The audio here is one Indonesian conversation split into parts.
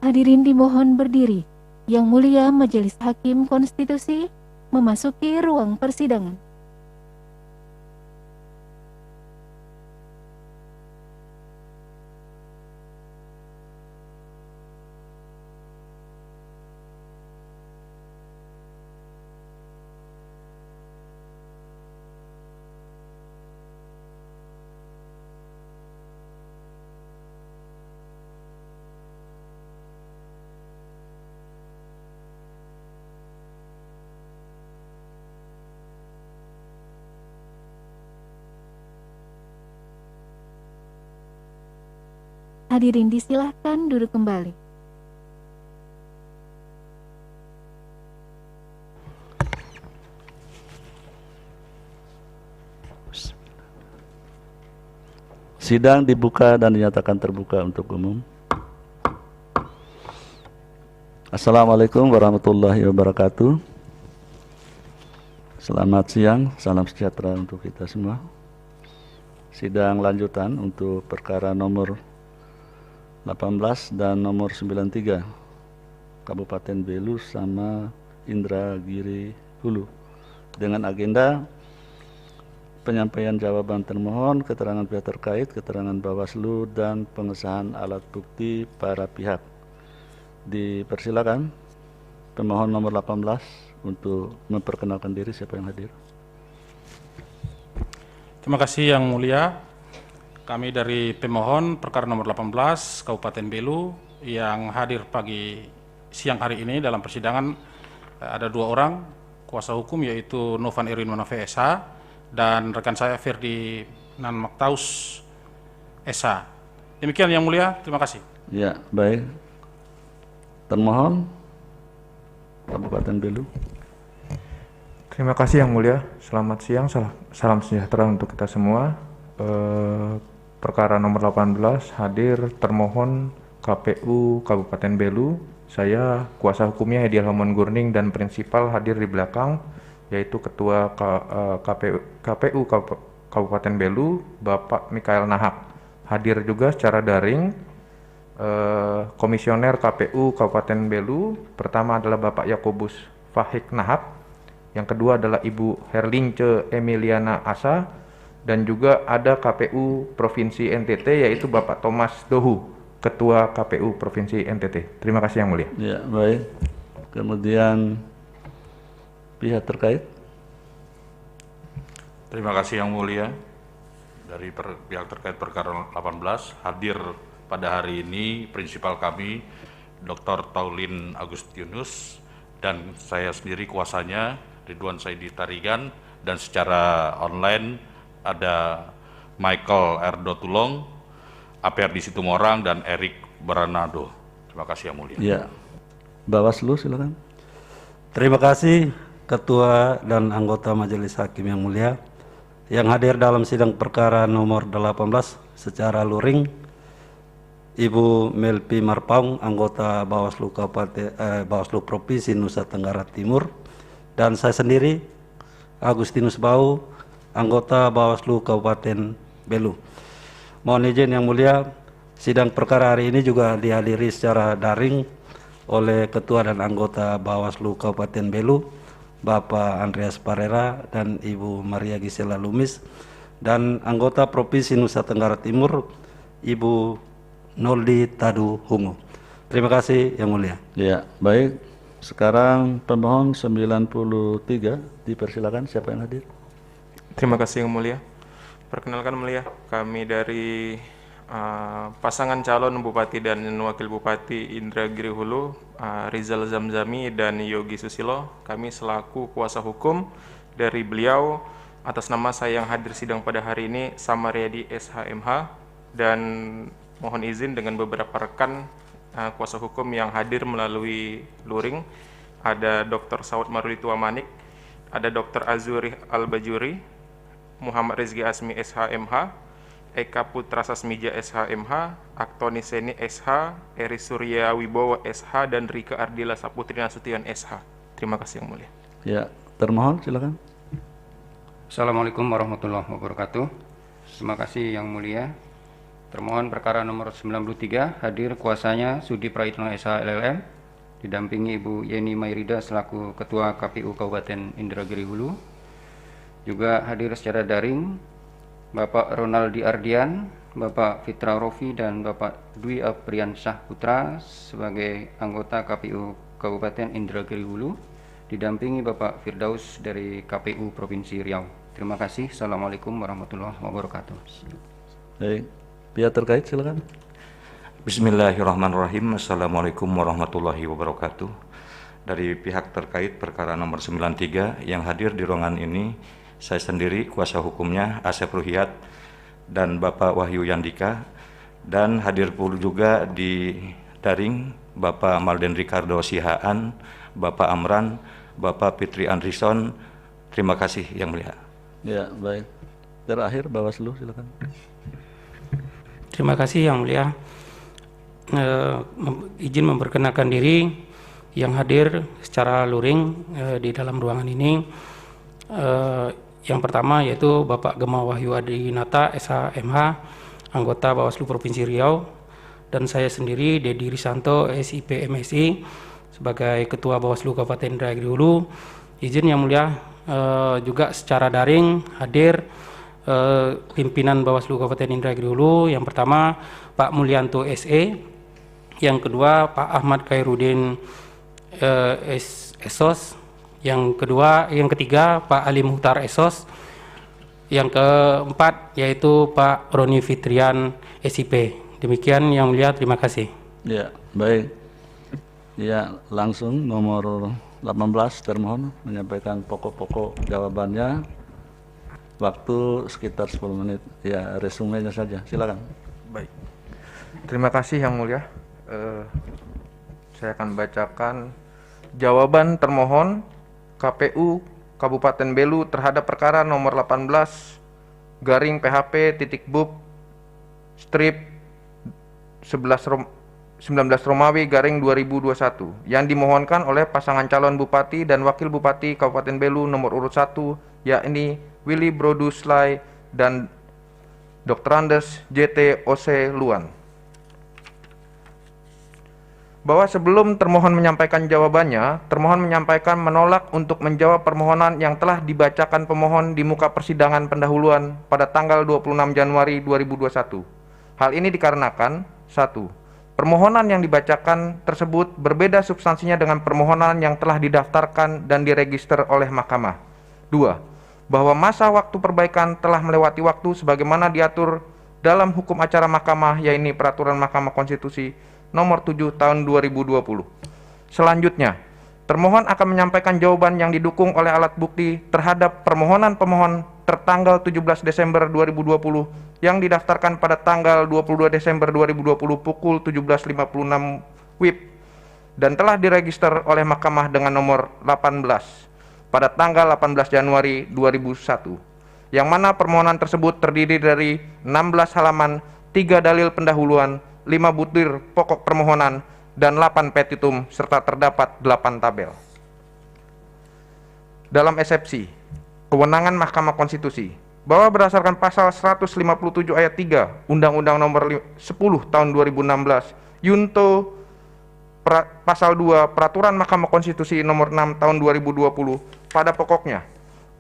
Hadirin dimohon berdiri. Yang Mulia Majelis Hakim Konstitusi memasuki ruang persidangan. Hadirin disilahkan duduk kembali. Sidang dibuka dan dinyatakan terbuka untuk umum. Assalamualaikum warahmatullahi wabarakatuh. Selamat siang, salam sejahtera untuk kita semua. Sidang lanjutan untuk perkara nomor 18 dan nomor 93 Kabupaten Belu sama Indragiri Hulu dengan agenda penyampaian jawaban termohon, keterangan pihak terkait, keterangan Bawaslu, dan pengesahan alat bukti para pihak. Dipersilakan pemohon nomor 18 untuk memperkenalkan diri, siapa yang hadir. Terima kasih Yang Mulia. Kami dari pemohon perkara nomor 18 Kabupaten Belu yang hadir siang hari ini dalam persidangan ada 2 orang kuasa hukum, yaitu Novan Erwin Manafe SH dan rekan saya Ferdinand Maktaus SH. Demikian Yang Mulia, terima kasih. Ya, baik. Termohon Kabupaten Belu. Terima kasih Yang Mulia. Selamat siang, salam sejahtera untuk kita semua. Perkara nomor 18 hadir termohon KPU Kabupaten Belu. Saya kuasa hukumnya Hediah Hamon Gurning dan prinsipal hadir di belakang, yaitu Ketua KPU Kabupaten Belu, Bapak Mikael Nahak. Hadir juga secara daring Komisioner KPU Kabupaten Belu. Pertama adalah Bapak Yakobus Fahik Nahak, yang kedua adalah Ibu Herlingce Emiliana Asa, dan juga ada KPU Provinsi NTT, yaitu Bapak Thomas Dohu, Ketua KPU Provinsi NTT. Terima kasih Yang Mulia. Ya, baik. Kemudian pihak terkait. Terima kasih Yang Mulia. Dari pihak terkait perkara 18 hadir pada hari ini prinsipal kami Dr. Taulin Agustinus dan saya sendiri kuasanya Ridwan Saidi Tarigan, dan secara online ada Michael Erdo Tulong, Aperdi Situmorang, dan Erik Baranado. Terima kasih Yang Mulia. Ya, Bawaslu silakan. Terima kasih Ketua dan anggota Majelis Hakim yang mulia yang hadir dalam sidang perkara nomor 18 secara luring, Ibu Melpi Marpaung, anggota Bawaslu Bawaslu Provinsi Nusa Tenggara Timur, dan saya sendiri Agustinus Bau, anggota Bawaslu Kabupaten Belu. Mohon izin Yang Mulia, sidang perkara hari ini juga dihadiri secara daring oleh Ketua dan anggota Bawaslu Kabupaten Belu, Bapak Andreas Parera dan Ibu Maria Gisela Lumis, dan anggota Provinsi Nusa Tenggara Timur, Ibu Noldi Tadu Hungu. Terima kasih Yang Mulia. Ya, baik. Sekarang pemohon 93, dipersilakan, siapa yang hadir. Terima kasih Yang Mulia. Perkenalkan Mulia, kami dari pasangan calon Bupati dan Wakil Bupati Indragiri Hulu, Rizal Zamzami dan Yogi Susilo. Kami selaku kuasa hukum dari beliau, atas nama saya yang hadir sidang pada hari ini, Samaryadi SHMH, dan mohon izin dengan beberapa rekan kuasa hukum yang hadir melalui luring. Ada Dr. Saud Maruli Tuamanik, ada Dr. Azuri Al-Bajuri, Muhammad Rizki Asmi SHMH, Eka Putra Sasmija SHMH, Aktoni Seni SH, Eri Surya Wibowo SH, dan Rika Ardila Saputri Nasution SH. Terima kasih Yang Mulia. Ya, termohon silakan. Assalamualaikum warahmatullahi wabarakatuh. Terima kasih Yang Mulia. Termohon perkara nomor 93 hadir kuasanya Sudi Praitno SH LLM, didampingi Ibu Yeni Mairida selaku Ketua KPU Kabupaten Indragiri Hulu. Juga hadir secara daring Bapak Ronaldi Ardian, Bapak Fitra Rofi, dan Bapak Dwi Aprian Syah Putra sebagai anggota KPU Kabupaten Indragiri Hulu, didampingi Bapak Firdaus dari KPU Provinsi Riau. Terima kasih. Assalamualaikum warahmatullahi wabarakatuh. Baik, pihak terkait silakan. Bismillahirrahmanirrahim. Assalamualaikum warahmatullahi wabarakatuh. Dari pihak terkait perkara nomor 93 yang hadir di ruangan ini, saya sendiri kuasa hukumnya Asep Ruhiat dan Bapak Wahyu Yandika, Dan hadir pula juga di daring Bapak Malden Ricardo Sihaan, Bapak Amran, Bapak Fitri Andrison. Terima kasih Yang Mulia. Ya, baik. Terakhir Bawaslu, silakan. Terima kasih Yang Mulia. Izin memperkenalkan diri yang hadir secara luring di dalam ruangan ini. Yang pertama yaitu Bapak Gema Wahyu Adinata, SH/MH, anggota Bawaslu Provinsi Riau, dan saya sendiri Dedi Risanto, SIP MSI, sebagai Ketua Bawaslu Kabupaten Indragiri Hulu. Izin Yang Mulia juga secara daring hadir pimpinan Bawaslu Kabupaten Indragiri Hulu. Yang pertama Pak Mulyanto SE, yang kedua Pak Ahmad Khairuddin Esos, yang ketiga Pak Ali Muhtar Esos, yang keempat yaitu Pak Roni Fitrian SIP. Demikian Yang Mulia, terima kasih. Ya, baik. Ya, langsung nomor 18 termohon menyampaikan pokok-pokok jawabannya. Waktu sekitar 10 menit. Ya, resumenya saja. Silakan. Baik. Terima kasih Yang Mulia. Saya akan bacakan jawaban termohon KPU Kabupaten Belu terhadap perkara nomor 18 garing PHP titik bub strip 19 Romawi garing 2021 yang dimohonkan oleh pasangan calon Bupati dan Wakil Bupati Kabupaten Belu nomor urut 1, yakni Willy Broduslai dan Dr. Andes JT Ose Luan. Bahwa sebelum termohon menyampaikan jawabannya, termohon menyampaikan menolak untuk menjawab permohonan yang telah dibacakan pemohon di muka persidangan pendahuluan pada tanggal 26 Januari 2021. Hal ini dikarenakan 1. Permohonan yang dibacakan tersebut berbeda substansinya dengan permohonan yang telah didaftarkan dan diregister oleh Mahkamah. 2. Bahwa masa waktu perbaikan telah melewati waktu sebagaimana diatur dalam hukum acara Mahkamah, yaitu Peraturan Mahkamah Konstitusi Nomor 7 Tahun 2020. Selanjutnya, termohon akan menyampaikan jawaban yang didukung oleh alat bukti terhadap permohonan pemohon tertanggal 17 Desember 2020 yang didaftarkan pada tanggal 22 Desember 2020 pukul 17.56 WIB dan telah diregister oleh Mahkamah dengan nomor 18 pada tanggal 18 Januari 2001, yang mana permohonan tersebut terdiri dari 16 halaman, 3 dalil pendahuluan, 5 butir pokok permohonan, dan 8 petitum, serta terdapat 8 tabel. Dalam eksepsi, kewenangan Mahkamah Konstitusi, bahwa berdasarkan pasal 157 ayat 3 Undang-Undang Nomor 10 Tahun 2016, Yunto Pasal 2 Peraturan Mahkamah Konstitusi Nomor 6 Tahun 2020, pada pokoknya,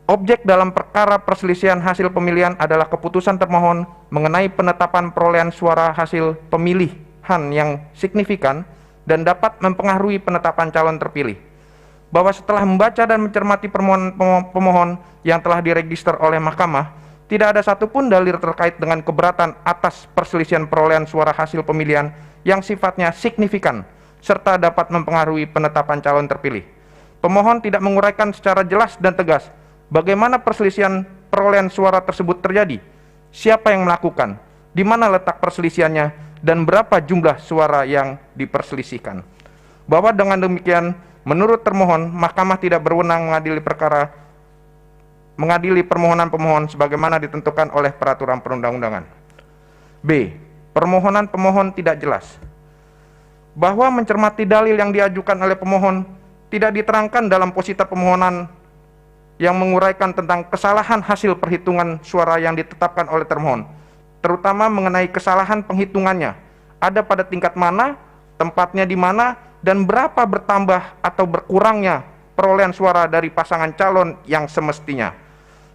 objek dalam perkara perselisihan hasil pemilihan adalah keputusan termohon mengenai penetapan perolehan suara hasil pemilihan yang signifikan dan dapat mempengaruhi penetapan calon terpilih. Bahwa setelah membaca dan mencermati permohonan pemohon yang telah diregister oleh Mahkamah, tidak ada satupun dalil terkait dengan keberatan atas perselisihan perolehan suara hasil pemilihan yang sifatnya signifikan serta dapat mempengaruhi penetapan calon terpilih. Pemohon tidak menguraikan secara jelas dan tegas bagaimana perselisihan perolehan suara tersebut terjadi, siapa yang melakukan, di mana letak perselisihannya, dan berapa jumlah suara yang diperselisihkan. Bahwa dengan demikian, menurut termohon, Mahkamah tidak berwenang mengadili permohonan pemohon sebagaimana ditentukan oleh peraturan perundang-undangan. B. Permohonan pemohon tidak jelas. Bahwa mencermati dalil yang diajukan oleh pemohon tidak diterangkan dalam posita permohonan yang menguraikan tentang kesalahan hasil perhitungan suara yang ditetapkan oleh termohon, terutama mengenai kesalahan penghitungannya, ada pada tingkat mana, tempatnya di mana, dan berapa bertambah atau berkurangnya perolehan suara dari pasangan calon yang semestinya.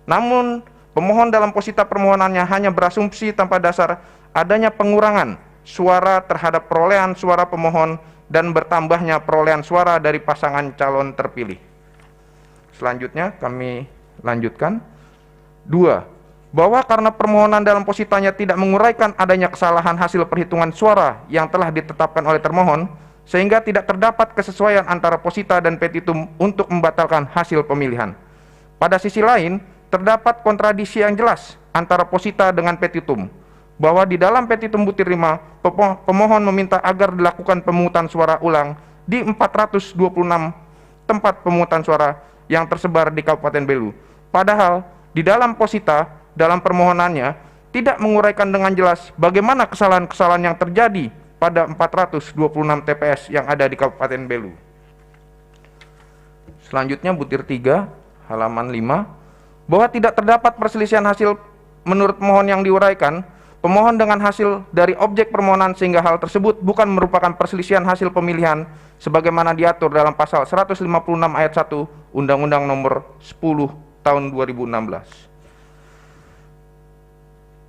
Namun, pemohon dalam posita permohonannya hanya berasumsi tanpa dasar adanya pengurangan suara terhadap perolehan suara pemohon dan bertambahnya perolehan suara dari pasangan calon terpilih. Selanjutnya kami lanjutkan. 2. Bahwa karena permohonan dalam positanya tidak menguraikan adanya kesalahan hasil perhitungan suara yang telah ditetapkan oleh termohon, sehingga tidak terdapat kesesuaian antara posita dan petitum untuk membatalkan hasil pemilihan. Pada sisi lain, terdapat kontradiksi yang jelas antara posita dengan petitum. bahwa di dalam petitum butir 5, pemohon meminta agar dilakukan pemungutan suara ulang di 426 tempat pemungutan suara yang tersebar di Kabupaten Belu. Padahal di dalam posita dalam permohonannya tidak menguraikan dengan jelas bagaimana kesalahan-kesalahan yang terjadi pada 426 TPS yang ada di Kabupaten Belu. Selanjutnya butir 3 halaman 5, bahwa tidak terdapat perselisihan hasil menurut pemohon yang diuraikan, pemohon dengan hasil dari objek permohonan sehingga hal tersebut bukan merupakan perselisihan hasil pemilihan sebagaimana diatur dalam pasal 156 ayat 1 Undang-Undang Nomor 10 Tahun 2016.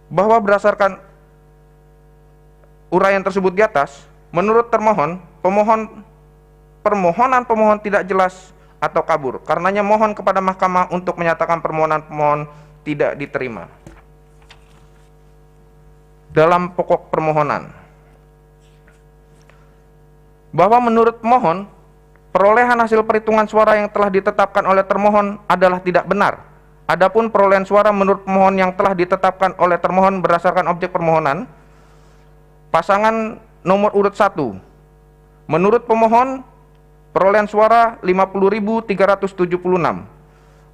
Bahwa berdasarkan uraian tersebut di atas, menurut termohon, permohonan pemohon tidak jelas atau kabur. Karenanya mohon kepada mahkamah untuk menyatakan permohonan pemohon tidak diterima. Dalam pokok permohonan, bahwa menurut pemohon, perolehan hasil perhitungan suara yang telah ditetapkan oleh termohon adalah tidak benar. Adapun perolehan suara menurut pemohon yang telah ditetapkan oleh termohon berdasarkan objek permohonan, pasangan nomor urut 1, menurut pemohon perolehan suara 50.376.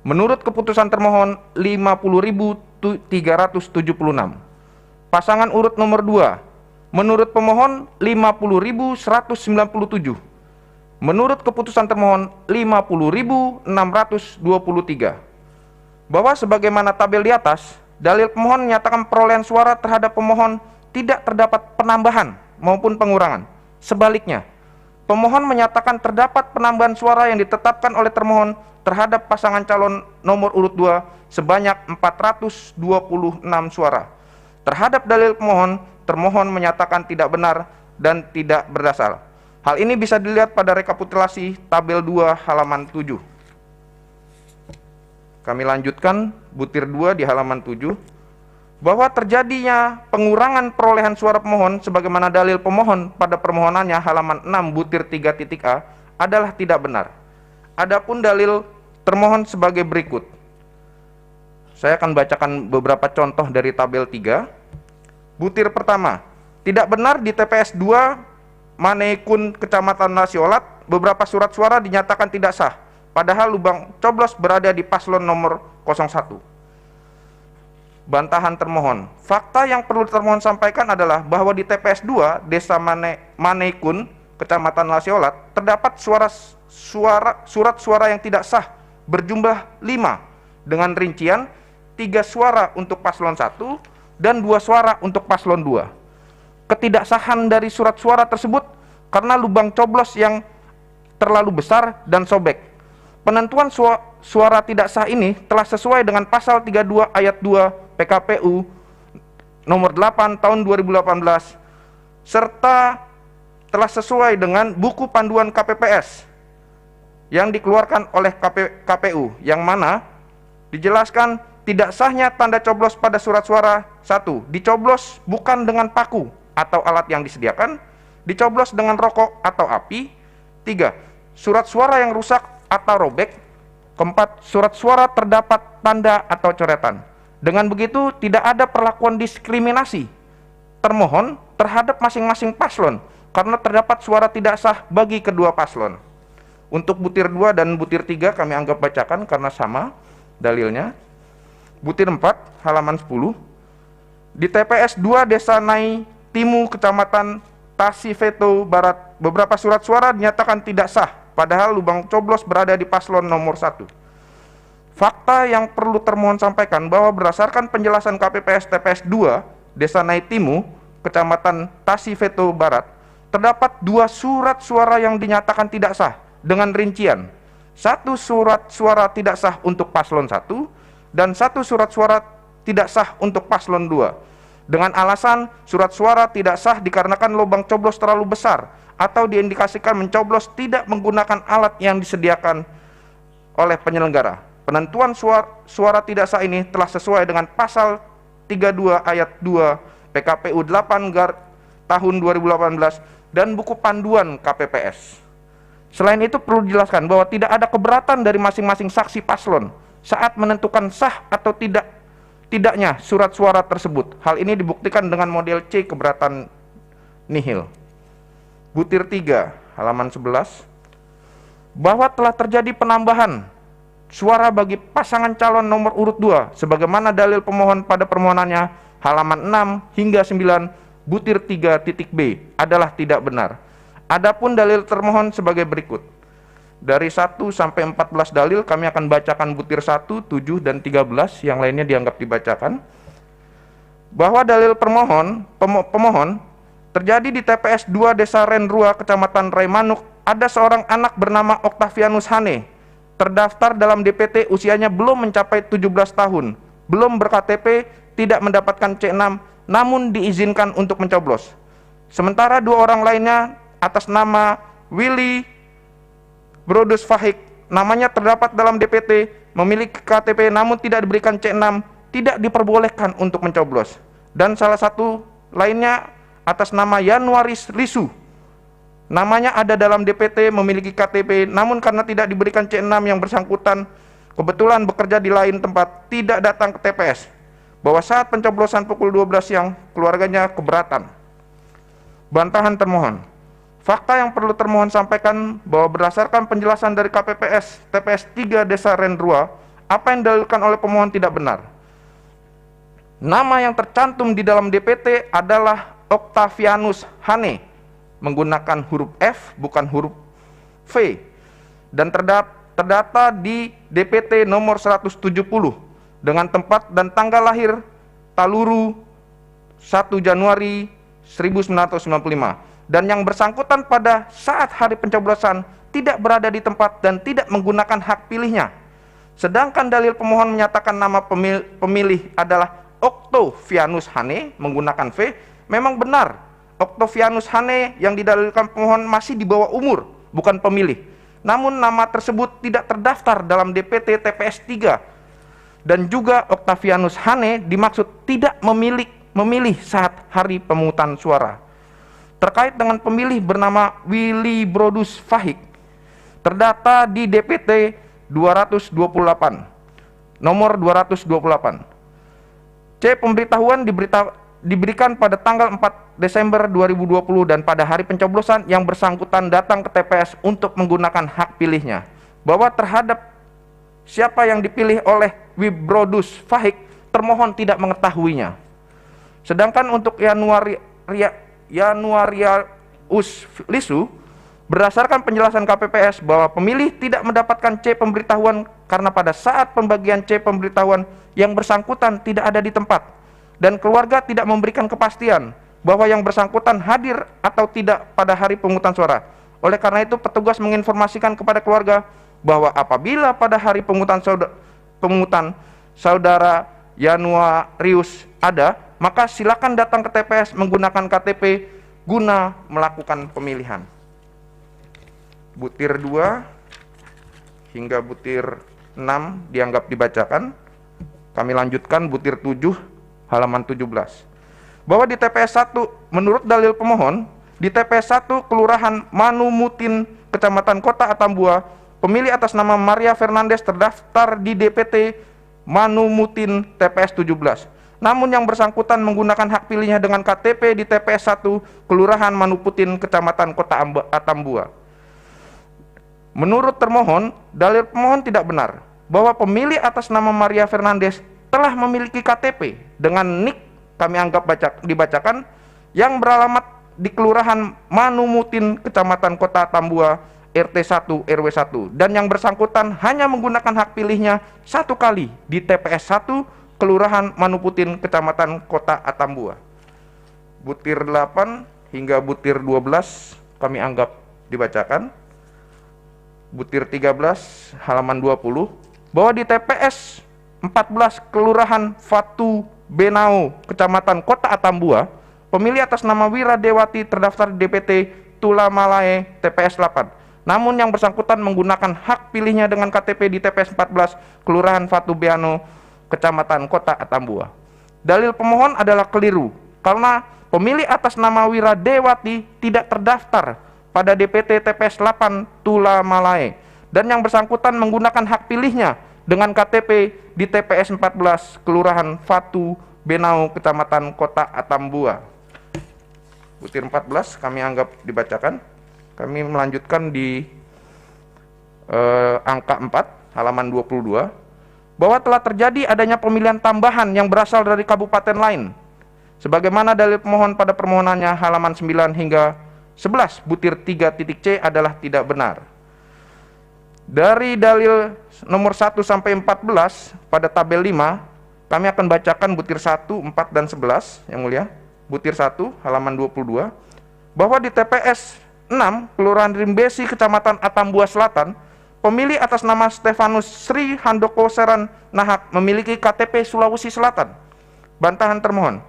Menurut keputusan termohon 50.376. Pasangan urut nomor 2, menurut pemohon 50.197. Menurut keputusan termohon 50.623. Bahwa sebagaimana tabel di atas, dalil pemohon menyatakan perolehan suara terhadap pemohon tidak terdapat penambahan maupun pengurangan. Sebaliknya, pemohon menyatakan terdapat penambahan suara yang ditetapkan oleh termohon terhadap pasangan calon nomor urut 2 sebanyak 426 suara. Terhadap dalil pemohon, termohon menyatakan tidak benar dan tidak berdasar. Hal ini bisa dilihat pada rekapitulasi tabel 2 halaman 7. Kami lanjutkan butir 2 di halaman 7, bahwa terjadinya pengurangan perolehan suara pemohon sebagaimana dalil pemohon pada permohonannya halaman 6 butir 3.a adalah tidak benar. Adapun dalil termohon sebagai berikut. Saya akan bacakan beberapa contoh dari tabel 3. Butir pertama, tidak benar di TPS 2 Manekun Kecamatan Nasiolat beberapa surat suara dinyatakan tidak sah, padahal lubang coblos berada di paslon nomor 01. Bantahan termohon. Fakta yang perlu termohon sampaikan adalah bahwa di TPS 2 Desa Manekun Kecamatan Nasiolat terdapat surat suara yang tidak sah berjumlah 5 dengan rincian 3 suara untuk paslon 1 dan 2 suara untuk paslon 2. Ketidaksahan dari surat suara tersebut karena lubang coblos yang terlalu besar dan sobek. Penentuan suara tidak sah ini telah sesuai dengan pasal 32 ayat 2 PKPU nomor 8 tahun 2018 serta telah sesuai dengan buku panduan KPPS yang dikeluarkan oleh KPU yang mana dijelaskan tidak sahnya tanda coblos pada surat suara 1. Dicoblos bukan dengan paku atau alat yang disediakan, dicoblos dengan rokok atau api. 3. Surat suara yang rusak atau robek. 4. Surat suara terdapat tanda atau coretan. Dengan begitu tidak ada perlakuan diskriminasi termohon terhadap masing-masing paslon karena terdapat suara tidak sah bagi kedua paslon. Untuk butir 2 dan butir 3 kami anggap bacakan karena sama dalilnya. Butir 4 halaman 10. Di TPS 2 Desa Nai Timu Kecamatan Tasifeto Barat beberapa surat suara dinyatakan tidak sah padahal lubang coblos berada di paslon nomor 1. Fakta yang perlu termohon sampaikan bahwa berdasarkan penjelasan KPPS TPS 2 Desa Nai Timu Kecamatan Tasifeto Barat terdapat 2 surat suara yang dinyatakan tidak sah dengan rincian 1 surat suara tidak sah untuk paslon 1 dan 1 surat suara tidak sah untuk paslon 2 dengan alasan surat suara tidak sah dikarenakan lubang coblos terlalu besar atau diindikasikan mencoblos tidak menggunakan alat yang disediakan oleh penyelenggara. Penentuan suara tidak sah ini telah sesuai dengan pasal 32 ayat 2 PKPU 8 tahun 2018 dan buku panduan KPPS. Selain itu perlu dijelaskan bahwa tidak ada keberatan dari masing-masing saksi paslon saat menentukan sah atau tidaknya surat suara tersebut. Hal ini dibuktikan dengan model C keberatan nihil. Butir 3, halaman 11, bahwa telah terjadi penambahan suara bagi pasangan calon nomor urut 2 sebagaimana dalil pemohon pada permohonannya halaman 6 hingga 9 butir 3.b adalah tidak benar. Adapun dalil termohon sebagai berikut. Dari 1 sampai 14 dalil kami akan bacakan butir 1, 7, dan 13, yang lainnya dianggap dibacakan. Bahwa dalil pemohon terjadi di TPS 2 Desa Renrua, Kecamatan Raimanuk, ada seorang anak bernama Octavianus Hane, terdaftar dalam DPT, usianya belum mencapai 17 tahun, belum berKTP, tidak mendapatkan C6, namun diizinkan untuk mencoblos. Sementara 2 orang lainnya atas nama Willy Brodus Fahik, namanya terdapat dalam DPT, memiliki KTP namun tidak diberikan C6, tidak diperbolehkan untuk mencoblos. Dan salah satu lainnya atas nama Yanuaris Lisu, namanya ada dalam DPT, memiliki KTP, namun karena tidak diberikan C6 yang bersangkutan kebetulan bekerja di lain tempat, tidak datang ke TPS. Bahwa saat pencoblosan pukul 12 siang, keluarganya keberatan. Bantahan termohon. Fakta yang perlu termohon sampaikan bahwa berdasarkan penjelasan dari KPPS TPS 3 Desa Renrua, apa yang didalilkan oleh pemohon tidak benar. Nama yang tercantum di dalam DPT adalah Octavianus Hane, menggunakan huruf F bukan huruf V, dan terdata di DPT nomor 170 dengan tempat dan tanggal lahir Taluru 1 Januari 1995, dan yang bersangkutan pada saat hari pencoblosan tidak berada di tempat dan tidak menggunakan hak pilihnya. Sedangkan dalil pemohon menyatakan nama pemilih adalah Octavianus Hane menggunakan V, memang benar Octavianus Hane yang didalilkan pemohon masih di bawah umur, bukan pemilih. Namun nama tersebut tidak terdaftar dalam DPT TPS 3, dan juga Octavianus Hane dimaksud tidak memilih saat hari pemungutan suara. Terkait dengan pemilih bernama Willy Brodus Fahik, terdata di DPT 228, nomor 228. C. Pemberitahuan diberikan pada tanggal 4 Desember 2020 dan pada hari pencoblosan yang bersangkutan datang ke TPS untuk menggunakan hak pilihnya. Bahwa terhadap siapa yang dipilih oleh Willy Brodus Fahik, termohon tidak mengetahuinya. Sedangkan untuk Yanuarius Lisu, berdasarkan penjelasan KPPS bahwa pemilih tidak mendapatkan C pemberitahuan karena pada saat pembagian C pemberitahuan yang bersangkutan tidak ada di tempat, dan keluarga tidak memberikan kepastian bahwa yang bersangkutan hadir atau tidak pada hari pemungutan suara. Oleh karena itu, petugas menginformasikan kepada keluarga bahwa apabila pada hari pemungutan saudara Yanuarius ada, maka silakan datang ke TPS menggunakan KTP guna melakukan pemilihan. Butir 2 hingga butir 6 dianggap dibacakan. Kami lanjutkan butir 7 halaman 17. Bahwa di TPS 1, menurut dalil pemohon, di TPS 1 Kelurahan Manumutin, Kecamatan Kota Atambua, pemilih atas nama Maria Fernandes terdaftar di DPT Manumutin TPS 17. Namun yang bersangkutan menggunakan hak pilihnya dengan KTP di TPS 1 Kelurahan Manuputin, Kecamatan Kota Atambua. Menurut termohon, dalil pemohon tidak benar bahwa pemilih atas nama Maria Fernandes telah memiliki KTP dengan NIK, kami anggap dibacakan, yang beralamat di Kelurahan Manumutin, Kecamatan Kota Atambua, RT 1 RW 1, dan yang bersangkutan hanya menggunakan hak pilihnya 1 kali di TPS 1 Kelurahan Manuputin, Kecamatan Kota Atambua. Butir 8 hingga butir 12 kami anggap dibacakan. Butir 13 halaman 20, bahwa di TPS 14 Kelurahan Fatu Benau, Kecamatan Kota Atambua, pemilih atas nama Wira Dewati terdaftar di DPT Tulamalae TPS 8. Namun yang bersangkutan menggunakan hak pilihnya dengan KTP di TPS 14 Kelurahan Fatu Benau, Kecamatan Kota Atambua. Dalil pemohon adalah keliru karena pemilih atas nama Wira Dewati tidak terdaftar pada DPT TPS 8 Tulamalae, dan yang bersangkutan menggunakan hak pilihnya dengan KTP di TPS 14 Kelurahan Fatu Benau Kecamatan Kota Atambua. Butir 14 kami anggap dibacakan. Kami melanjutkan di angka 4 halaman 22 bahwa telah terjadi adanya pemilihan tambahan yang berasal dari kabupaten lain sebagaimana dalil pemohon pada permohonannya halaman 9 hingga 11 butir 3.c adalah tidak benar. Dari dalil nomor 1 sampai 14 pada tabel 5 kami akan bacakan butir 1, 4 dan 11 yang mulia. Butir 1 halaman 22 bahwa di TPS 6 Kelurahan Rimbesi Kecamatan Atambua Selatan pemilih atas nama Stefanus Sri Handoko Seran Nahak memiliki KTP Sulawesi Selatan. Bantahan termohon,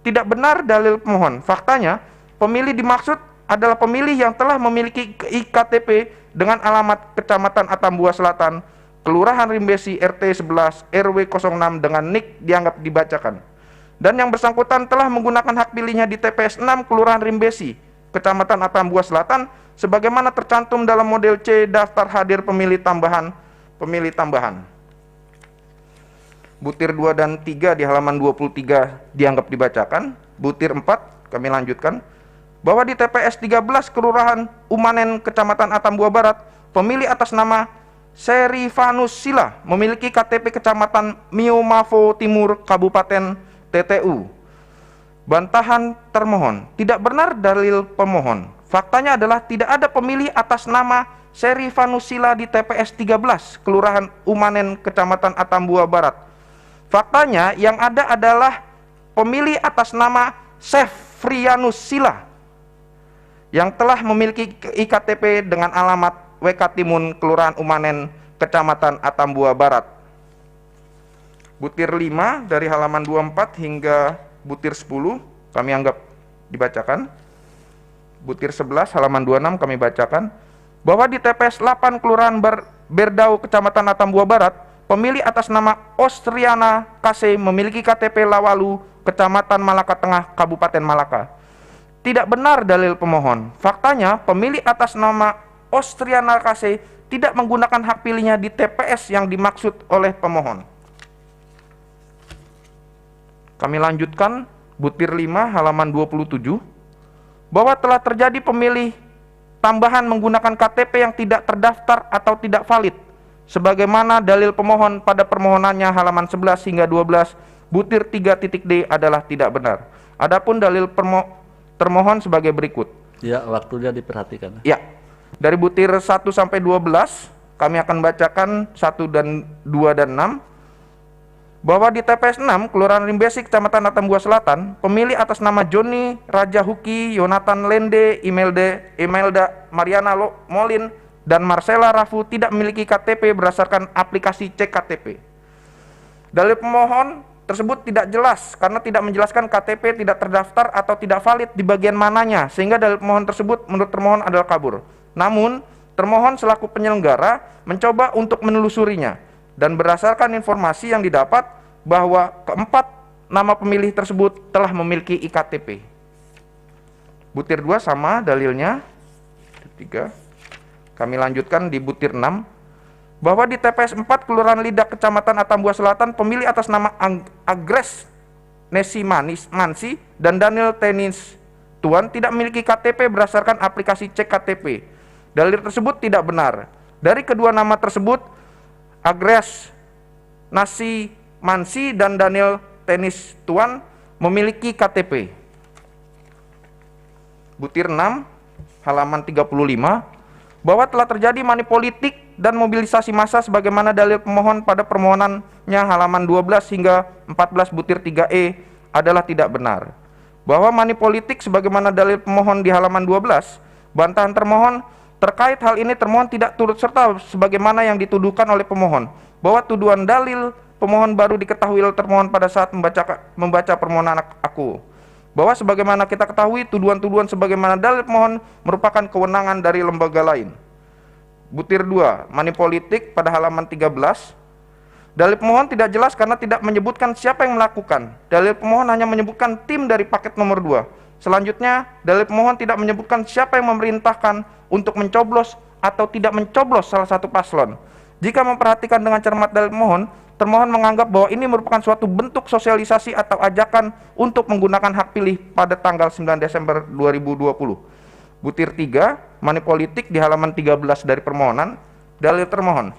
tidak benar dalil pemohon. Faktanya, pemilih dimaksud adalah pemilih yang telah memiliki IKTP dengan alamat Kecamatan Atambua Selatan, Kelurahan Rimbesi RT 11 RW 06 dengan NIK dianggap dibacakan. Dan yang bersangkutan telah menggunakan hak pilihnya di TPS 6 Kelurahan Rimbesi, Kecamatan Atambua Selatan, sebagaimana tercantum dalam model C daftar hadir pemilih tambahan. Butir 2 dan 3 di halaman 23 dianggap dibacakan. Butir 4 kami lanjutkan bahwa di TPS 13 Kelurahan Umanen Kecamatan Atambua Barat pemilih atas nama Serifanus Sila memiliki KTP Kecamatan Miomavo Timur Kabupaten TTU. Bantahan termohon, tidak benar dalil pemohon. Faktanya adalah tidak ada pemilih atas nama Serifanus Sila di TPS 13 Kelurahan Umanen Kecamatan Atambua Barat. Faktanya yang ada adalah pemilih atas nama Sefrianus Sila yang telah memiliki IKTP dengan alamat WK Timun Kelurahan Umanen Kecamatan Atambua Barat. Butir 5 dari halaman 24 hingga butir 10 kami anggap dibacakan. Butir 11 halaman 26 kami bacakan bahwa di TPS 8 Kelurahan Berdau Kecamatan Atambua Barat pemilih atas nama Ostriana KC memiliki KTP Lawalu Kecamatan Malaka Tengah Kabupaten Malaka. Tidak benar dalil pemohon. Faktanya pemilih atas nama Ostriana KC tidak menggunakan hak pilihnya di TPS yang dimaksud oleh pemohon. Kami lanjutkan butir 5 halaman 27 bahwa telah terjadi pemilih tambahan menggunakan KTP yang tidak terdaftar atau tidak valid sebagaimana dalil pemohon pada permohonannya halaman 11 hingga 12 butir 3.d adalah tidak benar. Adapun dalil termohon sebagai berikut. Ya, waktunya diperhatikan. Ya. Dari butir 1 sampai 12 kami akan bacakan 1 dan 2 dan 6 bahwa di TPS 6 Kelurahan Rimbesi Kecamatan Atambua Selatan pemilih atas nama Joni Raja Huki, Yonatan Lende, Imelda Mariana Molin dan Marcella Rafu tidak memiliki KTP berdasarkan aplikasi cek KTP. Dalil pemohon tersebut tidak jelas karena tidak menjelaskan KTP tidak terdaftar atau tidak valid di bagian mananya sehingga dalil pemohon tersebut menurut termohon adalah kabur. Namun termohon selaku penyelenggara mencoba untuk menelusurinya dan berdasarkan informasi yang didapat bahwa keempat nama pemilih tersebut telah memiliki IKTP. Butir 2 sama dalilnya. 3. Kami lanjutkan di butir 6 bahwa di TPS 4 Kelurahan Lidak Kecamatan Atambua Selatan pemilih atas nama Agres Nesi Mansi dan Daniel Tenis Tuan tidak memiliki KTP berdasarkan aplikasi cek KTP. Dalil tersebut tidak benar. Dari kedua nama tersebut Agres Nasi Mansi dan Daniel Tenis Tuan memiliki KTP. Butir 6 halaman 35 bahwa telah terjadi manipolitik dan mobilisasi massa sebagaimana dalil pemohon pada permohonannya halaman 12 hingga 14 butir 3E adalah tidak benar. Bahwa manipolitik sebagaimana dalil pemohon di halaman 12, bantahan termohon terkait hal ini termohon tidak turut serta sebagaimana yang dituduhkan oleh pemohon bahwa tuduhan dalil pemohon baru diketahui oleh termohon pada saat membaca permohonan aku. Bahwa sebagaimana kita ketahui tuduhan-tuduhan sebagaimana dalil pemohon merupakan kewenangan dari lembaga lain. Butir 2 manipolitik pada halaman 13. Dalil pemohon tidak jelas karena tidak menyebutkan siapa yang melakukan. Dalil pemohon hanya menyebutkan tim dari paket nomor 2. Selanjutnya, dalil pemohon tidak menyebutkan siapa yang memerintahkan untuk mencoblos atau tidak mencoblos salah satu paslon. Jika memperhatikan dengan cermat dalil pemohon, termohon menganggap bahwa ini merupakan suatu bentuk sosialisasi atau ajakan untuk menggunakan hak pilih pada tanggal 9 Desember 2020. Butir 3, money politik di halaman 13 dari permohonan, dalil termohon.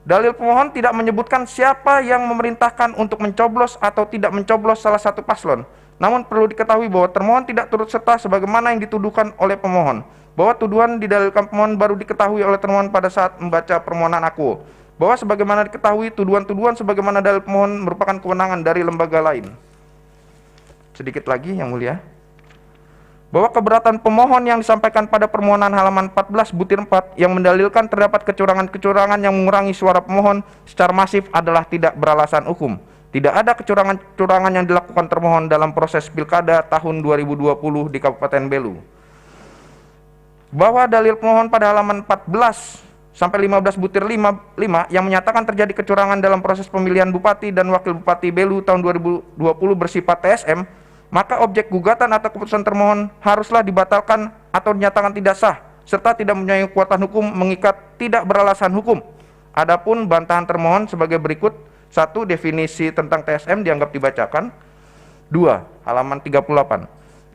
Dalil pemohon tidak menyebutkan siapa yang memerintahkan untuk mencoblos atau tidak mencoblos salah satu paslon. Namun perlu diketahui bahwa termohon tidak turut serta sebagaimana yang dituduhkan oleh pemohon, bahwa tuduhan didalilkan pemohon baru diketahui oleh termohon pada saat membaca permohonan akuo, bahwa sebagaimana diketahui tuduhan-tuduhan sebagaimana dalil pemohon merupakan kewenangan dari lembaga lain. Sedikit lagi yang mulia, bahwa keberatan pemohon yang disampaikan pada permohonan halaman 14 butir 4 yang mendalilkan terdapat kecurangan-kecurangan yang mengurangi suara pemohon secara masif adalah tidak beralasan hukum. Tidak ada kecurangan-kecurangan yang dilakukan termohon dalam proses pilkada tahun 2020 di Kabupaten Belu. Bahwa dalil pemohon pada halaman 14 sampai 15 butir 5 yang menyatakan terjadi kecurangan dalam proses pemilihan bupati dan wakil bupati Belu tahun 2020 bersifat TSM, maka objek gugatan atau keputusan termohon haruslah dibatalkan atau dinyatakan tidak sah, serta tidak mempunyai kekuatan hukum mengikat tidak beralasan hukum. Adapun bantahan termohon sebagai berikut: 1. Definisi tentang TSM dianggap dibacakan. 2. Halaman 38.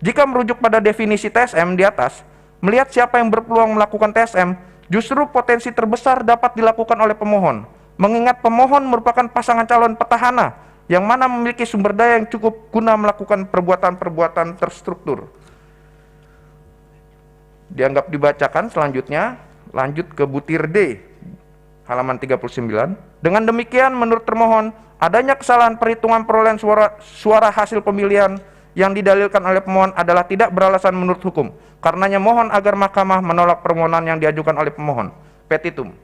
Jika merujuk pada definisi TSM di atas, melihat siapa yang berpeluang melakukan TSM, justru potensi terbesar dapat dilakukan oleh pemohon, mengingat pemohon merupakan pasangan calon petahana yang mana memiliki sumber daya yang cukup guna melakukan perbuatan-perbuatan terstruktur. Dianggap dibacakan. Selanjutnya, lanjut ke butir D, halaman 39. Dengan demikian, menurut termohon, adanya kesalahan perhitungan perolehan suara hasil pemilihan yang didalilkan oleh pemohon adalah tidak beralasan menurut hukum. Karenanya mohon agar mahkamah menolak permohonan yang diajukan oleh pemohon. Petitum.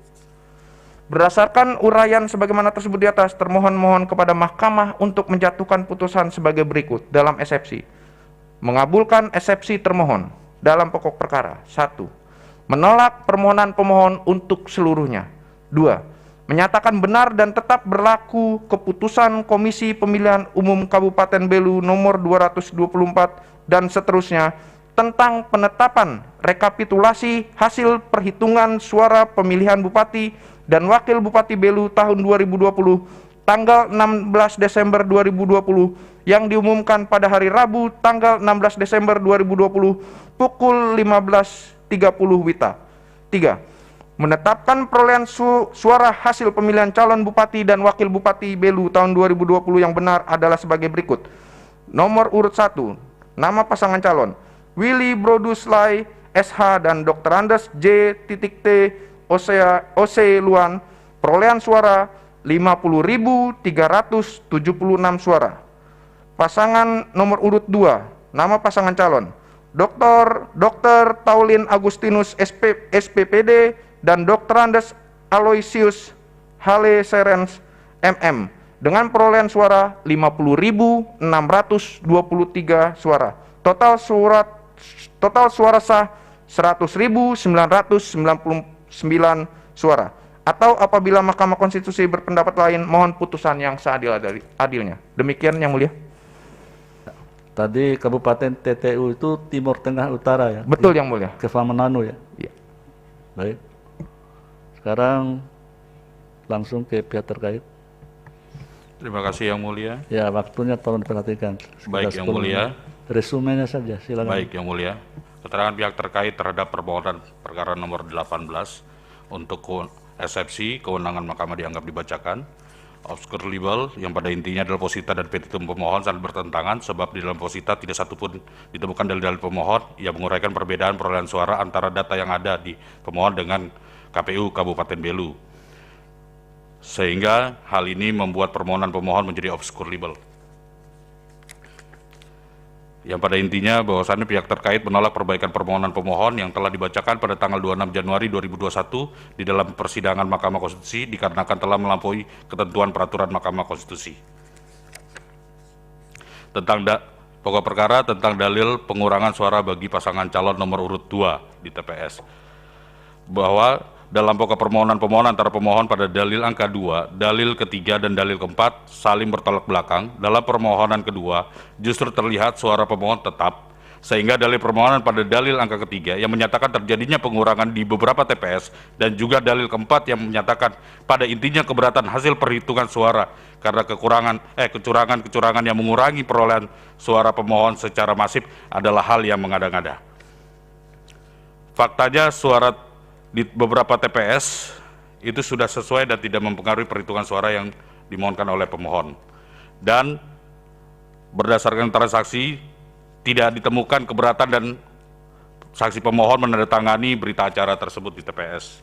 Berdasarkan uraian sebagaimana tersebut di atas, termohon mohon kepada mahkamah untuk menjatuhkan putusan sebagai berikut dalam eksepsi. Mengabulkan eksepsi termohon dalam pokok perkara. 1. Menolak permohonan pemohon untuk seluruhnya. 2. Menyatakan benar dan tetap berlaku keputusan Komisi Pemilihan Umum Kabupaten Belu nomor 224 dan seterusnya tentang penetapan rekapitulasi hasil perhitungan suara pemilihan Bupati dan Wakil Bupati Belu tahun 2020 tanggal 16 Desember 2020 yang diumumkan pada hari Rabu tanggal 16 Desember 2020 pukul 15.30 WITA. 3. Menetapkan perolehan suara hasil pemilihan calon Bupati dan Wakil Bupati Belu tahun 2020 yang benar adalah sebagai berikut. Nomor urut 1, nama pasangan calon Willy Brodus Lai SH dan Dr. Andes J.T. Ose Luan, perolehan suara 50.376 suara. Pasangan nomor urut 2, nama pasangan calon Dr. Taulin Agustinus SPPD dan Dr. Andes Aloysius Hale Serens MM dengan perolehan suara 50.623 suara. Total suara sah 100.999 suara. Atau apabila Mahkamah Konstitusi berpendapat lain, mohon putusan yang seadil-adilnya. Demikian yang mulia. Tadi Kabupaten TTU itu Timur Tengah Utara ya? Betul yang mulia. Kevamananu ya? Iya. Baik. Sekarang langsung ke pihak terkait. Terima kasih yang mulia. Ya, waktunya tolong diperhatikan. Baik yang mulia. Resumenya saja, silakan. Baik yang mulia. Keterangan pihak terkait terhadap permohonan perkara nomor 18 untuk eksepsi kewenangan mahkamah dianggap dibacakan. Obscure libel yang pada intinya adalah posita dan petitum pemohon saling bertentangan sebab di dalam posita tidak satupun ditemukan dalil-dalil pemohon yang menguraikan perbedaan perolehan suara antara data yang ada di pemohon dengan KPU Kabupaten Belu, sehingga hal ini membuat permohonan pemohon menjadi obscure libel. Yang pada intinya bahwasannya pihak terkait menolak perbaikan permohonan pemohon yang telah dibacakan pada tanggal 26 Januari 2021 di dalam persidangan Mahkamah Konstitusi dikarenakan telah melampaui ketentuan peraturan Mahkamah Konstitusi. Tentang pokok perkara tentang dalil pengurangan suara bagi pasangan calon nomor urut 2 di TPS, bahwa dalam pokok permohonan pemohon antara pemohon pada dalil angka 2, dalil ketiga dan dalil keempat saling bertolak belakang. Dalam permohonan kedua justru terlihat suara pemohon tetap Sehingga dalil permohonan pada dalil angka ketiga yang menyatakan terjadinya pengurangan di beberapa TPS dan juga dalil keempat yang menyatakan pada intinya keberatan hasil perhitungan suara karena kecurangan yang mengurangi perolehan suara pemohon secara masif adalah hal yang mengada-ngada. Faktanya suara di beberapa TPS itu sudah sesuai dan tidak mempengaruhi perhitungan suara yang dimohonkan oleh pemohon. Dan berdasarkan transaksi tidak ditemukan keberatan dan saksi pemohon menandatangani berita acara tersebut di TPS.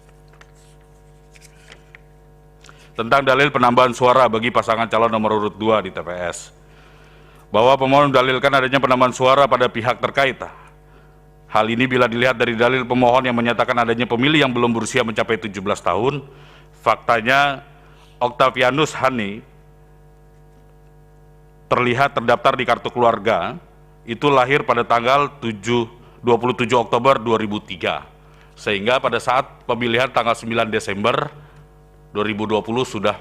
Tentang dalil penambahan suara bagi pasangan calon nomor urut 2 di TPS. Bahwa pemohon mendalilkan adanya penambahan suara pada pihak terkait. Hal ini bila dilihat dari dalil pemohon yang menyatakan adanya pemilih yang belum berusia mencapai 17 tahun. Faktanya Octavianus Hani terlihat terdaftar di kartu keluarga itu lahir pada tanggal 27 Oktober 2003, sehingga pada saat pemilihan tanggal 9 Desember 2020 sudah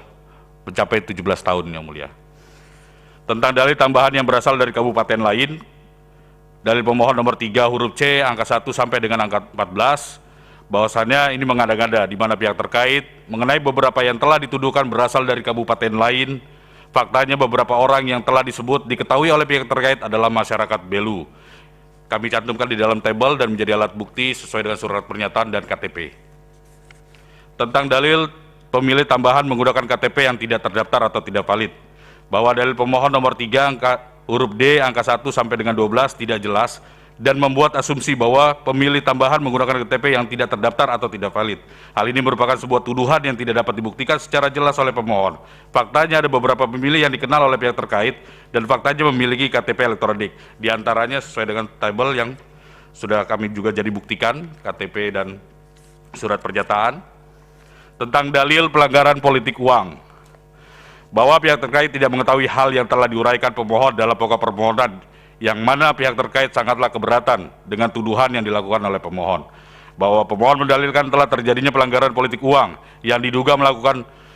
mencapai 17 tahun yang mulia. Tentang dalil tambahan yang berasal dari kabupaten lain, dalil pemohon nomor 3 huruf C angka 1 sampai dengan angka 14, bahwasannya ini mengada-ngada di mana pihak terkait mengenai beberapa yang telah dituduhkan berasal dari kabupaten lain. Faktanya beberapa orang yang telah disebut diketahui oleh pihak terkait adalah masyarakat Belu. Kami cantumkan di dalam tabel dan menjadi alat bukti sesuai dengan surat pernyataan dan KTP. Tentang dalil pemilih tambahan menggunakan KTP yang tidak terdaftar atau tidak valid. Bahwa dalil pemohon nomor 3 huruf D angka 1 sampai dengan 12 tidak jelas dan membuat asumsi bahwa pemilih tambahan menggunakan KTP yang tidak terdaftar atau tidak valid. Hal ini merupakan sebuah tuduhan yang tidak dapat dibuktikan secara jelas oleh pemohon. Faktanya ada beberapa pemilih yang dikenal oleh pihak terkait dan faktanya memiliki KTP elektronik. Di antaranya sesuai dengan tabel yang sudah kami juga jadi buktikan, KTP dan surat pernyataan. Tentang dalil pelanggaran politik uang. Bahwa pihak terkait tidak mengetahui hal yang telah diuraikan pemohon dalam pokok permohonan, yang mana pihak terkait sangatlah keberatan dengan tuduhan yang dilakukan oleh pemohon. Bahwa pemohon mendalilkan telah terjadinya pelanggaran politik uang yang diduga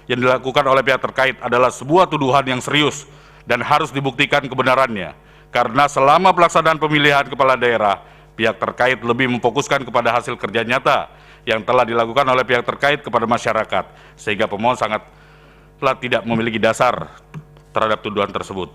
dilakukan oleh pihak terkait adalah sebuah tuduhan yang serius dan harus dibuktikan kebenarannya. Karena selama pelaksanaan pemilihan kepala daerah, pihak terkait lebih memfokuskan kepada hasil kerja nyata yang telah dilakukan oleh pihak terkait kepada masyarakat, sehingga pemohon sangatlah tidak memiliki dasar terhadap tuduhan tersebut.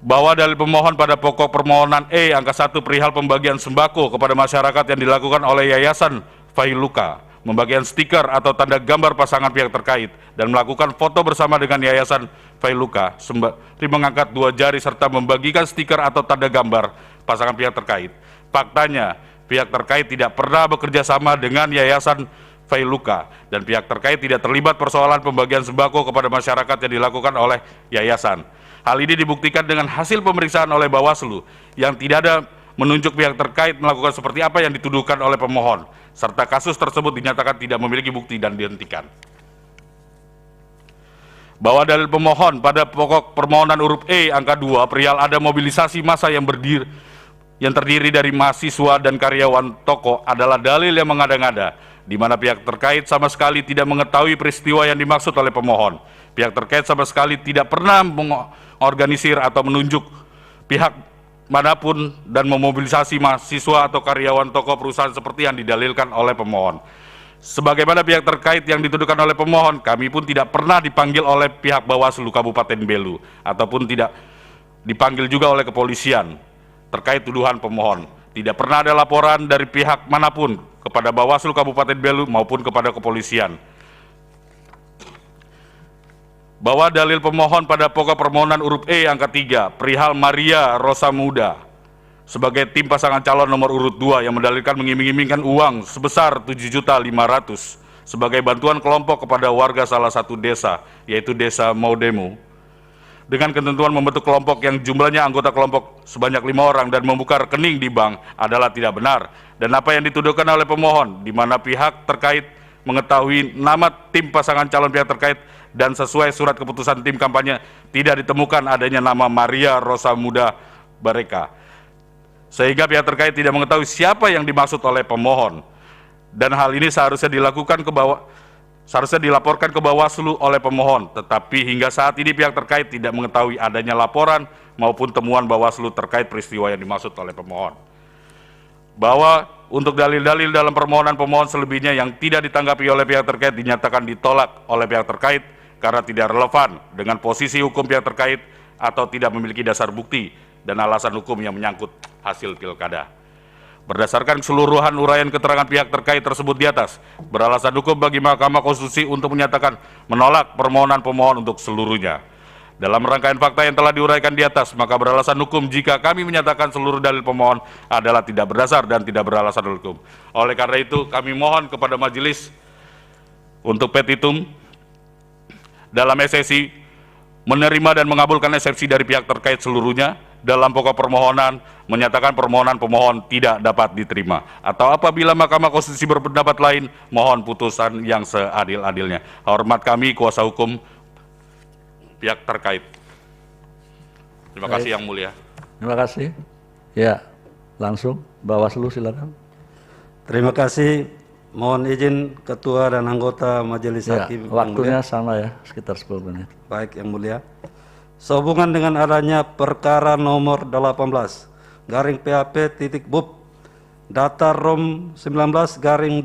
Bahwa dalil pemohon pada pokok permohonan E angka 1 perihal pembagian sembako kepada masyarakat yang dilakukan oleh Yayasan Failuka, membagian stiker atau tanda gambar pasangan pihak terkait dan melakukan foto bersama dengan Yayasan Failuka sembari mengangkat 2 jari serta membagikan stiker atau tanda gambar pasangan pihak terkait. Faktanya pihak terkait tidak pernah bekerja sama dengan Yayasan Failuka dan pihak terkait tidak terlibat persoalan pembagian sembako kepada masyarakat yang dilakukan oleh yayasan. Hal ini dibuktikan dengan hasil pemeriksaan oleh Bawaslu yang tidak ada menunjuk pihak terkait melakukan seperti apa yang dituduhkan oleh pemohon, serta kasus tersebut dinyatakan tidak memiliki bukti dan dihentikan. Bahwa dalil pemohon pada pokok permohonan huruf E angka 2 perihal ada mobilisasi massa yang terdiri dari mahasiswa dan karyawan toko adalah dalil yang mengada-ngada, di mana pihak terkait sama sekali tidak mengetahui peristiwa yang dimaksud oleh pemohon. Pihak terkait sama sekali tidak pernah mengorganisir atau menunjuk pihak manapun dan memobilisasi mahasiswa atau karyawan toko perusahaan seperti yang didalilkan oleh pemohon. Sebagaimana pihak terkait yang dituduhkan oleh pemohon, kami pun tidak pernah dipanggil oleh pihak Bawaslu Kabupaten Belu ataupun tidak dipanggil juga oleh kepolisian terkait tuduhan pemohon. Tidak pernah ada laporan dari pihak manapun kepada Bawaslu Kabupaten Belu maupun kepada kepolisian. Bahwa dalil pemohon pada pokok permohonan huruf E angka 3 perihal Maria Rosamuda sebagai tim pasangan calon nomor urut 2 yang mendalilkan mengiming-imingkan uang sebesar 7.500.000 sebagai bantuan kelompok kepada warga salah satu desa, yaitu Desa Maudemu, dengan ketentuan membentuk kelompok yang jumlahnya anggota kelompok sebanyak 5 orang dan membuka rekening di bank adalah tidak benar. Dan apa yang dituduhkan oleh pemohon, di mana pihak terkait mengetahui nama tim pasangan calon pihak terkait dan sesuai surat keputusan tim kampanye tidak ditemukan adanya nama Maria Rosamuda Bareka, sehingga pihak terkait tidak mengetahui siapa yang dimaksud oleh pemohon. Dan hal ini seharusnya dilakukan seharusnya dilaporkan ke Bawaslu oleh pemohon, tetapi hingga saat ini pihak terkait tidak mengetahui adanya laporan maupun temuan Bawaslu terkait peristiwa yang dimaksud oleh pemohon. Bahwa untuk dalil-dalil dalam permohonan pemohon selebihnya yang tidak ditanggapi oleh pihak terkait dinyatakan ditolak oleh pihak terkait karena tidak relevan dengan posisi hukum pihak terkait atau tidak memiliki dasar bukti dan alasan hukum yang menyangkut hasil pilkada. Berdasarkan keseluruhan uraian keterangan pihak terkait tersebut di atas, beralasan hukum bagi Mahkamah Konstitusi untuk menyatakan menolak permohonan pemohon untuk seluruhnya. Dalam rangkaian fakta yang telah diuraikan di atas, maka beralasan hukum jika kami menyatakan seluruh dalil pemohon adalah tidak berdasar dan tidak beralasan hukum. Oleh karena itu, kami mohon kepada majelis untuk petitum dalam eksepsi menerima dan mengabulkan eksepsi dari pihak terkait seluruhnya dalam pokok permohonan menyatakan permohonan pemohon tidak dapat diterima, atau apabila Mahkamah Konstitusi berpendapat lain, mohon putusan yang seadil-adilnya. Hormat kami kuasa hukum pihak terkait. Terima kasih Yang Mulia. Terima kasih. Ya, langsung Bawaslu silakan. Terima kasih. Mohon izin Ketua dan anggota Majelis Ya, Hakim. waktunya sama ya, sekitar 10 menit. Baik, Yang Mulia. Sehubungan dengan adanya perkara nomor 18 PAP _BUP data ROM 19/2021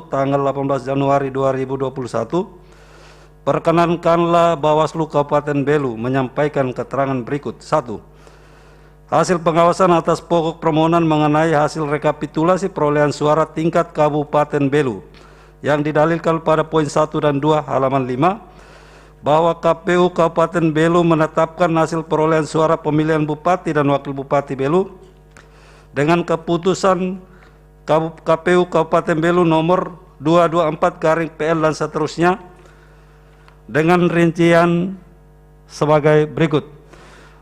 tanggal 18 Januari 2021, perkenankanlah Bawaslu Kabupaten Belu menyampaikan keterangan berikut. 1. Hasil pengawasan atas pokok permohonan mengenai hasil rekapitulasi perolehan suara tingkat Kabupaten Belu yang didalilkan pada poin 1 dan 2 halaman 5, bahwa KPU Kabupaten Belu menetapkan hasil perolehan suara pemilihan Bupati dan Wakil Bupati Belu dengan keputusan KPU Kabupaten Belu nomor 224/PL dan seterusnya dengan rincian sebagai berikut.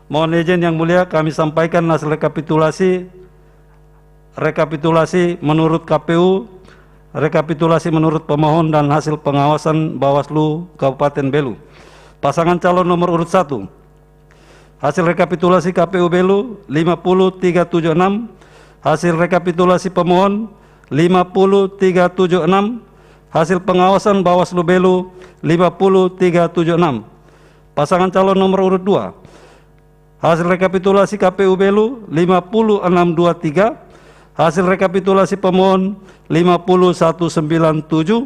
Mohon izin Yang Mulia, kami sampaikan hasil rekapitulasi menurut KPU, rekapitulasi menurut pemohon, dan hasil pengawasan Bawaslu Kabupaten Belu. Pasangan calon nomor urut 1, hasil rekapitulasi KPU Belu 50.376, hasil rekapitulasi pemohon 50.376, hasil pengawasan Bawaslu Belu 50.376. Pasangan calon nomor urut 2, hasil rekapitulasi KPU Belu 50.623, hasil rekapitulasi pemohon 51.97,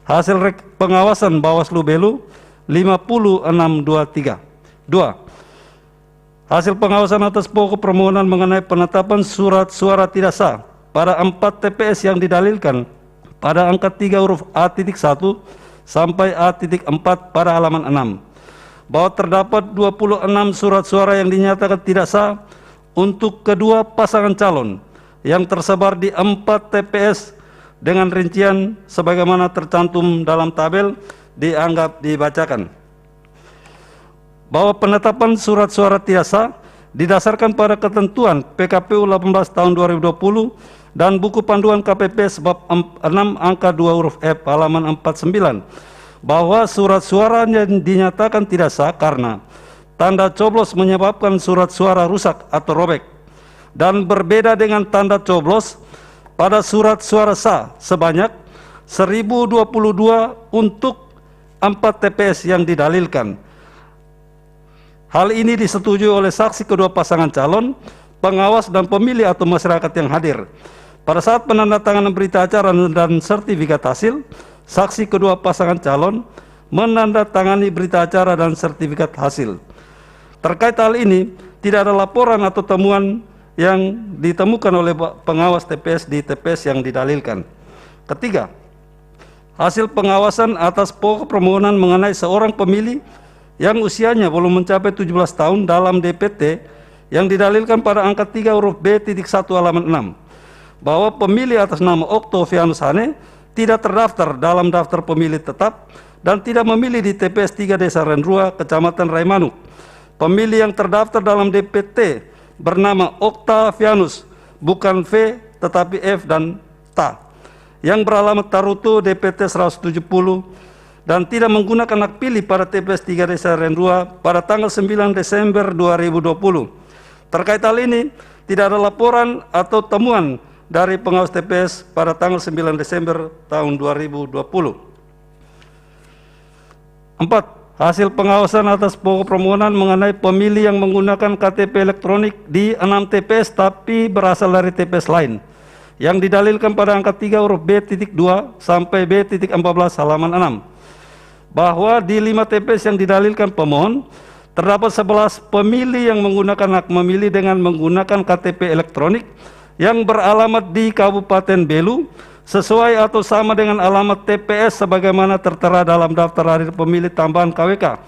hasil pengawasan Bawaslu Belu 50.623. 2. Hasil pengawasan atas pokok permohonan mengenai penetapan surat suara tidak sah pada 4 TPS yang didalilkan pada angka 3 huruf A.1 sampai A.4 pada halaman 6, bahwa terdapat 26 surat suara yang dinyatakan tidak sah untuk kedua pasangan calon yang tersebar di 4 TPS dengan rincian sebagaimana tercantum dalam tabel dianggap dibacakan. Bahwa penetapan surat suara tidak sah didasarkan pada ketentuan PKPU 18 tahun 2020 dan buku panduan KPP sebab 6 angka 2 huruf F halaman 49, bahwa surat suara yang dinyatakan tidak sah karena tanda coblos menyebabkan surat suara rusak atau robek, dan berbeda dengan tanda coblos pada surat suara sah sebanyak 1022 untuk 4 TPS yang didalilkan. Hal ini disetujui oleh saksi kedua pasangan calon, pengawas dan pemilih atau masyarakat yang hadir. Pada saat penandatanganan berita acara dan sertifikat hasil, saksi kedua pasangan calon menandatangani berita acara dan sertifikat hasil. Terkait hal ini, tidak ada laporan atau temuan yang ditemukan oleh pengawas TPS di TPS yang didalilkan. Ketiga, hasil pengawasan atas pokok permohonan mengenai seorang pemilih yang usianya belum mencapai 17 tahun dalam DPT yang didalilkan pada angka 3 huruf B.1 halaman 6, bahwa pemilih atas nama Oktavianus Hane tidak terdaftar dalam daftar pemilih tetap dan tidak memilih di TPS 3 Desa Renrua, Kecamatan Raimanuk. Pemilih yang terdaftar dalam DPT bernama Oktavianus, bukan V tetapi F dan Ta, yang beralamat Taruto DPT 170 dan tidak menggunakan hak pilih pada TPS 3 Desa Renrua pada tanggal 9 Desember 2020. Terkait hal ini, tidak ada laporan atau temuan dari pengawas TPS pada tanggal 9 Desember tahun 2020. 4. Hasil pengawasan atas pokok permohonan mengenai pemilih yang menggunakan KTP elektronik di 6 TPS tapi berasal dari TPS lain, yang didalilkan pada angka 3 huruf B.2 sampai B.14 halaman 6, bahwa di 5 TPS yang didalilkan pemohon, terdapat 11 pemilih yang menggunakan hak memilih dengan menggunakan KTP elektronik yang beralamat di Kabupaten Belu, sesuai atau sama dengan alamat TPS sebagaimana tertera dalam daftar hadir pemilih tambahan KWK,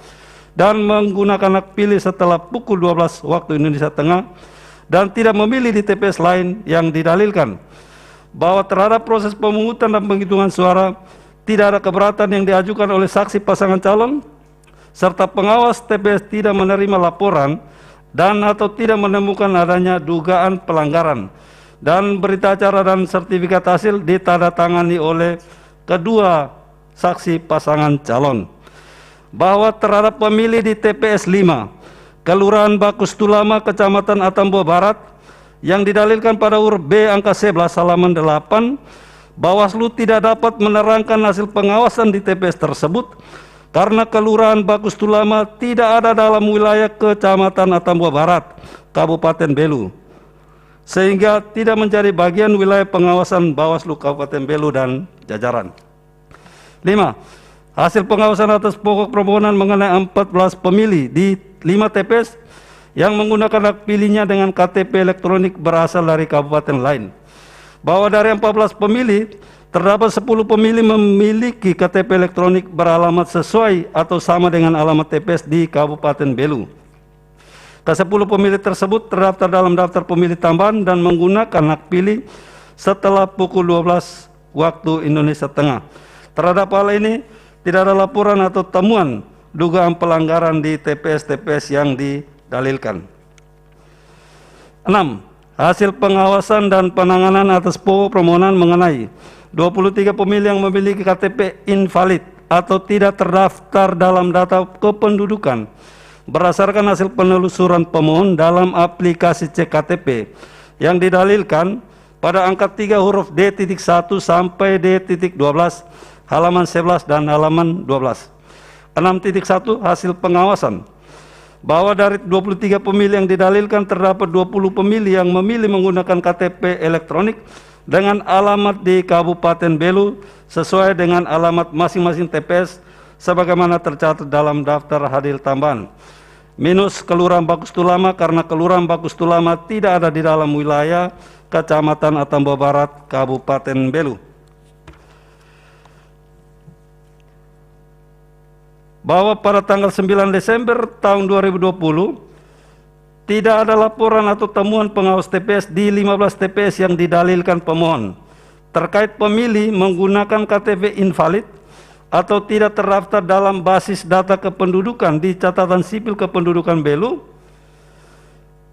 dan menggunakan hak pilih setelah pukul 12 waktu Indonesia Tengah, dan tidak memilih di TPS lain yang didalilkan, bahwa terhadap proses pemungutan dan penghitungan suara tidak ada keberatan yang diajukan oleh saksi pasangan calon, serta pengawas TPS tidak menerima laporan dan atau tidak menemukan adanya dugaan pelanggaran, dan berita acara dan sertifikat hasil ditandatangani oleh kedua saksi pasangan calon, bahwa terhadap pemilih di TPS 5 Kelurahan Bakus Tulama, Kecamatan Atambua Barat, yang didalilkan pada huruf B angka 11 halaman 8, Bawaslu tidak dapat menerangkan hasil pengawasan di TPS tersebut karena Kelurahan Bakus Tulama tidak ada dalam wilayah Kecamatan Atambua Barat, Kabupaten Belu, sehingga tidak menjadi bagian wilayah pengawasan Bawaslu Kabupaten Belu dan jajaran. 5. Hasil pengawasan atas pokok permohonan mengenai 14 pemilih di 5 TPS yang menggunakan hak pilihnya dengan KTP elektronik berasal dari kabupaten lain, bahwa dari 14 pemilih terdapat 10 pemilih memiliki KTP elektronik beralamat sesuai atau sama dengan alamat TPS di Kabupaten Belu. Ke-10 pemilih tersebut terdaftar dalam daftar pemilih tambahan dan menggunakan hak pilih setelah pukul 12 waktu Indonesia Tengah. Terhadap hal ini tidak ada laporan atau temuan dugaan pelanggaran di TPS-TPS yang didalilkan. 6. Hasil pengawasan dan penanganan atas pokok permohonan mengenai 23 pemilih yang memiliki KTP invalid atau tidak terdaftar dalam data kependudukan berdasarkan hasil penelusuran pemohon dalam aplikasi CKTP yang didalilkan pada angka 3 huruf D.1 sampai D.12 halaman 11 dan halaman 12. 6.1 hasil pengawasan, bahwa dari 23 pemilih yang didalilkan terdapat 20 pemilih yang memilih menggunakan KTP elektronik dengan alamat di Kabupaten Belu sesuai dengan alamat masing-masing TPS sebagaimana tercatat dalam daftar hadir tambahan, minus Kelurahan Bakus Tulama karena Kelurahan Bakus Tulama tidak ada di dalam wilayah Kecamatan Atambua Barat, Kabupaten Belu. Bahwa pada tanggal 9 Desember tahun 2020 tidak ada laporan atau temuan pengawas TPS di 15 TPS yang didalilkan pemohon terkait pemilih menggunakan KTP invalid atau tidak terdaftar dalam basis data kependudukan di catatan sipil kependudukan Belu.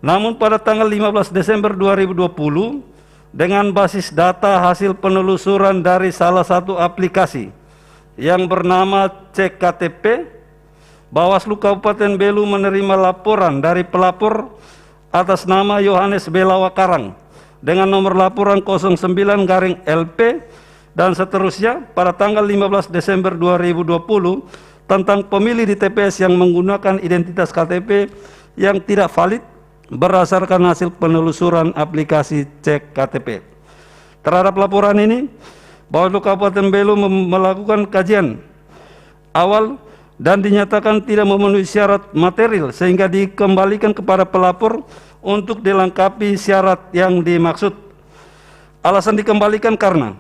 Namun pada tanggal 15 Desember 2020 dengan basis data hasil penelusuran dari salah satu aplikasi yang bernama Cek KTP, Bawaslu Kabupaten Belu menerima laporan dari pelapor atas nama Yohanes Belawa Karang dengan nomor laporan 09-LP dan seterusnya pada tanggal 15 Desember 2020 tentang pemilih di TPS yang menggunakan identitas KTP yang tidak valid berdasarkan hasil penelusuran aplikasi Cek KTP. Terhadap laporan ini, Bawaslu Kabupaten Belu melakukan kajian awal dan dinyatakan tidak memenuhi syarat material sehingga dikembalikan kepada pelapor untuk dilengkapi syarat yang dimaksud. Alasan dikembalikan karena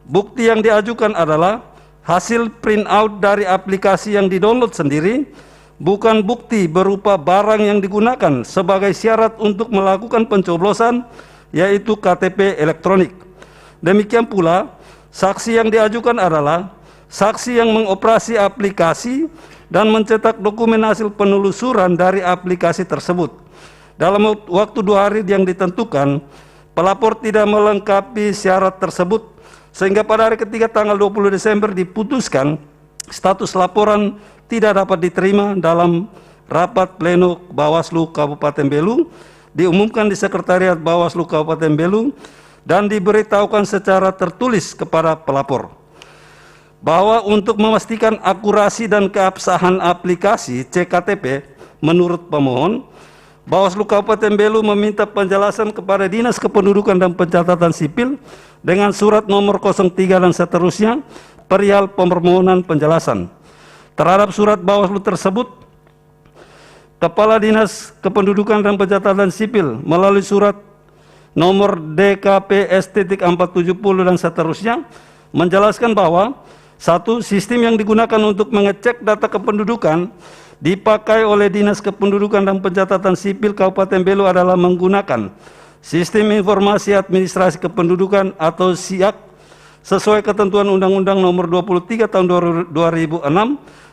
bukti yang diajukan adalah hasil print out dari aplikasi yang didownload sendiri, bukan bukti berupa barang yang digunakan sebagai syarat untuk melakukan pencoblosan, yaitu KTP elektronik. Demikian pula, saksi yang diajukan adalah saksi yang mengoperasi aplikasi dan mencetak dokumen hasil penelusuran dari aplikasi tersebut. Dalam waktu 2 hari yang ditentukan, pelapor tidak melengkapi syarat tersebut, sehingga pada hari ketiga tanggal 20 Desember diputuskan status laporan tidak dapat diterima dalam rapat pleno Bawaslu Kabupaten Belu, diumumkan di Sekretariat Bawaslu Kabupaten Belu, dan diberitahukan secara tertulis kepada pelapor. bahwa untuk memastikan akurasi dan keabsahan aplikasi CKTP menurut pemohon, Bawaslu Kabupaten Belu meminta penjelasan kepada Dinas Kependudukan dan Pencatatan Sipil dengan surat nomor 03 dan seterusnya perihal permohonan penjelasan. Terhadap surat Bawaslu tersebut, Kepala Dinas Kependudukan dan Pencatatan Sipil melalui surat nomor DKPS.470 dan seterusnya menjelaskan bahwa satu, sistem yang digunakan untuk mengecek data kependudukan dipakai oleh Dinas Kependudukan dan Pencatatan Sipil Kabupaten Belu adalah menggunakan Sistem Informasi Administrasi Kependudukan atau SIAK sesuai ketentuan Undang-Undang Nomor 23 Tahun 2006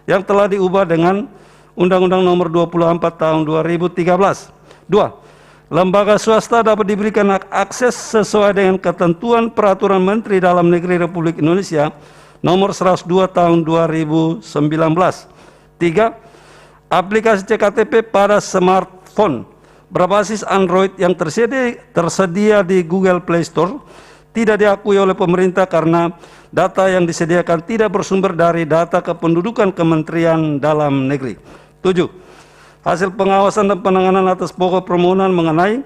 yang telah diubah dengan Undang-Undang Nomor 24 Tahun 2013. 2. Lembaga swasta dapat diberikan akses sesuai dengan ketentuan Peraturan Menteri Dalam Negeri Republik Indonesia Nomor 102 Tahun 2019. 3. Aplikasi CKTP pada smartphone berbasis Android yang tersedia di Google Play Store tidak diakui oleh pemerintah karena data yang disediakan tidak bersumber dari data kependudukan Kementerian Dalam Negeri. 7. Hasil pengawasan dan penanganan atas pokok permohonan mengenai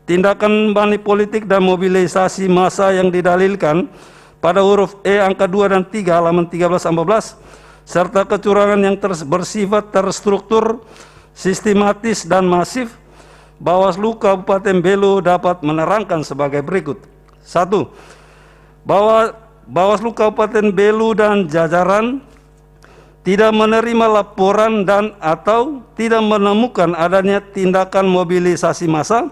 tindakan money politik dan mobilisasi massa yang didalilkan pada huruf E angka 2 dan 3 halaman 13-14 serta kecurangan yang bersifat terstruktur, sistematis dan masif, Bawaslu Kabupaten Belu dapat menerangkan sebagai berikut. 1. Bahwa Bawaslu Kabupaten Belu dan jajaran tidak menerima laporan dan atau tidak menemukan adanya tindakan mobilisasi massa,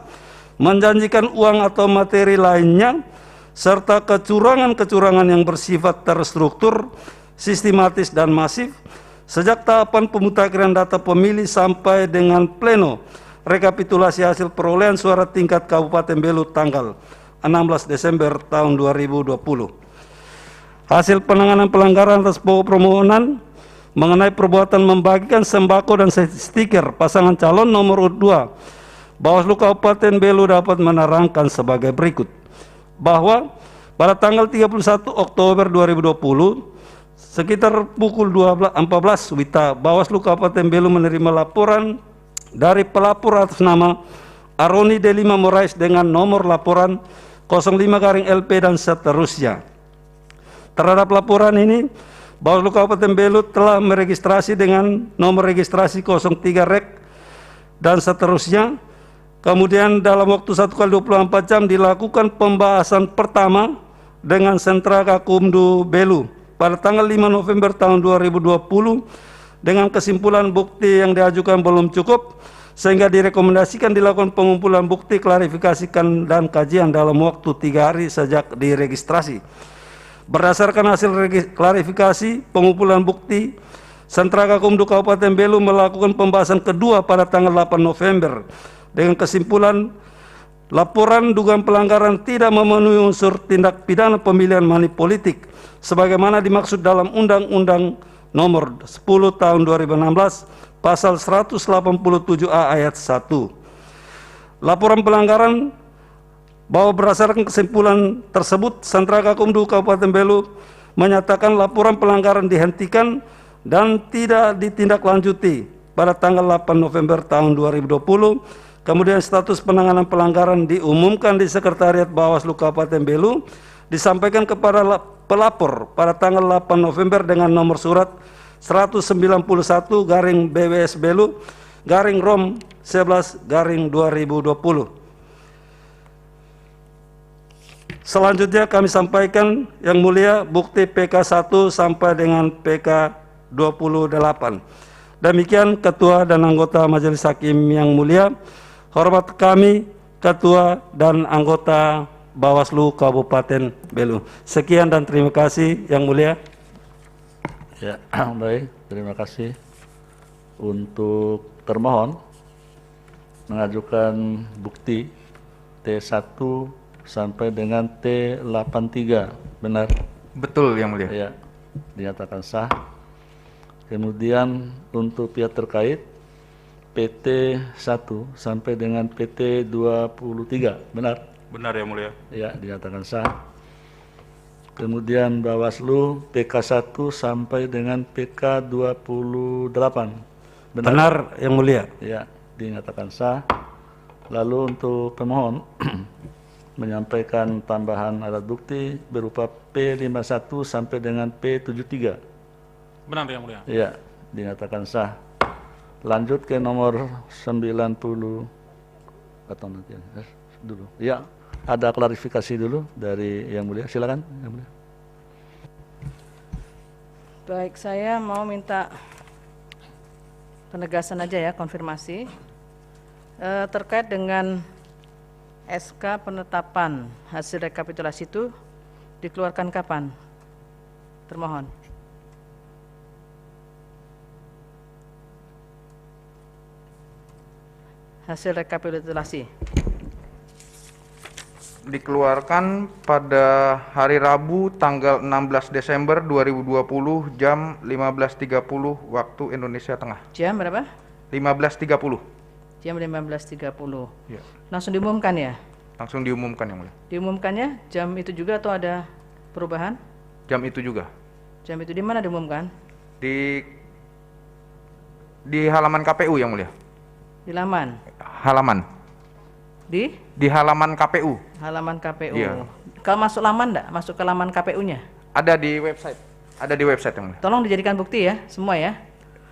menjanjikan uang atau materi lainnya, serta kecurangan-kecurangan yang bersifat terstruktur, sistematis dan masif sejak tahapan pemutakhiran data pemilih sampai dengan pleno rekapitulasi hasil perolehan suara tingkat Kabupaten Belu tanggal 16 Desember tahun 2020. Hasil penanganan pelanggaran atas pokok permohonan mengenai perbuatan membagikan sembako dan stiker pasangan calon nomor urut 2, Bawaslu Kabupaten Belu dapat menerangkan sebagai berikut. Bahwa pada tanggal 31 Oktober 2020 sekitar pukul 14 WITA, Bawaslu Kabupaten Belu menerima laporan dari pelapor atas nama Aroni D5 Morais dengan nomor laporan 05-LP dan seterusnya. Terhadap laporan ini, Bawaslu Kabupaten Belu telah meregistrasi dengan nomor registrasi 03 REK dan seterusnya. Kemudian dalam waktu 1x24 jam dilakukan pembahasan pertama dengan Sentra Gakumdu Belu pada tanggal 5 November tahun 2020 dengan kesimpulan bukti yang diajukan belum cukup sehingga direkomendasikan dilakukan pengumpulan bukti, klarifikasikan dan kajian dalam waktu 3 hari sejak diregistrasi. Berdasarkan hasil klarifikasi pengumpulan bukti, Sentra Gakumdu Kabupaten Belu melakukan pembahasan kedua pada tanggal 8 November dengan kesimpulan laporan dugaan pelanggaran tidak memenuhi unsur tindak pidana pemilihan money politik sebagaimana dimaksud dalam Undang-Undang Nomor 10 Tahun 2016 Pasal 187A ayat 1. Laporan pelanggaran bahwa berdasarkan kesimpulan tersebut, Sentra Gakumdu Kabupaten Belu menyatakan laporan pelanggaran dihentikan dan tidak ditindaklanjuti pada tanggal 8 November tahun 2020. Kemudian status penanganan pelanggaran diumumkan di Sekretariat Bawaslu Kabupaten Belu, disampaikan kepada pelapor pada tanggal 8 November dengan nomor surat 191-BWS Belu /ROM 11-2020. Selanjutnya kami sampaikan yang mulia bukti PK1 sampai dengan PK28. Demikian Ketua dan anggota Majelis Hakim yang mulia, hormat kami Ketua dan anggota Bawaslu Kabupaten Belu. Sekian dan terima kasih yang mulia. Ya, baik, terima kasih. Untuk termohon mengajukan bukti T1 sampai dengan T83, benar? Betul yang mulia. Ya, dinyatakan sah. Kemudian untuk pihak terkait PT 1 sampai dengan PT 23, benar? Benar yang mulia. Ya, dinyatakan sah. Kemudian Bawaslu PK1 sampai dengan PK28. Benar, Yang Mulia. Ya, dinyatakan sah. Lalu untuk pemohon menyampaikan tambahan alat bukti berupa P51 sampai dengan P73. Benar Yang Mulia. Ya, dinyatakan sah. Lanjut ke nomor 90 atau nanti dulu. Ya, ada klarifikasi dulu dari Yang Mulia. Silakan Yang Mulia. Baik, saya mau minta penegasan aja ya, konfirmasi terkait dengan SK penetapan hasil rekapitulasi itu dikeluarkan kapan? Termohon. Hasil rekapitulasi dikeluarkan pada hari Rabu tanggal 16 Desember 2020 jam 15.30 waktu Indonesia Tengah. Jam berapa? 15.30. Jam 15.30. Ya. Langsung diumumkan ya? Langsung diumumkan Yang Mulia. Diumumkannya jam itu juga atau ada perubahan? Jam itu juga. Jam itu di mana diumumkan? Di halaman KPU Yang Mulia. Di laman? Halaman. Di halaman KPU. Halaman KPU. Iya. Kalau masuk laman enggak? Masuk ke laman KPU-nya? Ada di website. Ada di website Yang Mulia. Tolong dijadikan bukti ya, semua ya.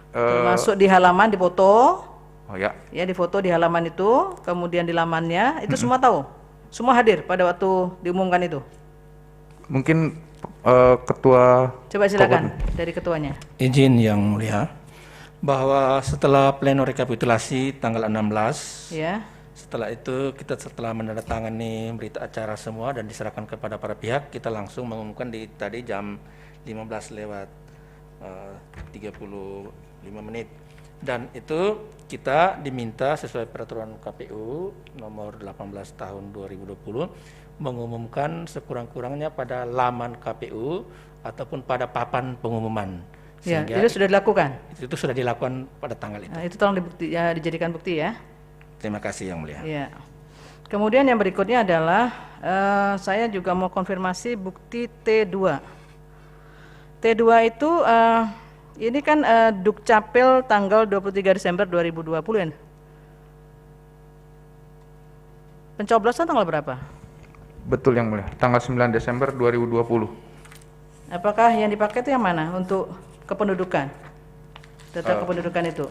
Termasuk di halaman, dipoto. Oh ya. Ya, di foto di halaman itu, kemudian di lamannya, itu semua tahu. Semua hadir pada waktu diumumkan itu. Mungkin ketua. Coba silakan dari ketuanya. Izin Yang Mulia, bahwa setelah pleno rekapitulasi tanggal 16, ya. Setelah itu kita setelah menandatangani berita acara semua dan diserahkan kepada para pihak, kita langsung mengumumkan di tadi jam 15 lewat 35 menit. Dan itu kita diminta sesuai peraturan KPU nomor 18 tahun 2020 mengumumkan sekurang-kurangnya pada laman KPU ataupun pada papan pengumuman. Ya, itu sudah dilakukan. Itu sudah dilakukan pada tanggal itu. Nah, itu tolong dijadikan bukti ya. Terima kasih Yang Mulia. Ya. Kemudian yang berikutnya adalah saya juga mau konfirmasi bukti T2. T2 itu ini kan Dukcapil tanggal 23 Desember 2020 ya. Pencoblosan tanggal berapa? Betul Yang Mulia, tanggal 9 Desember 2020. Apakah yang dipakai itu yang mana untuk kependudukan? Data kependudukan itu?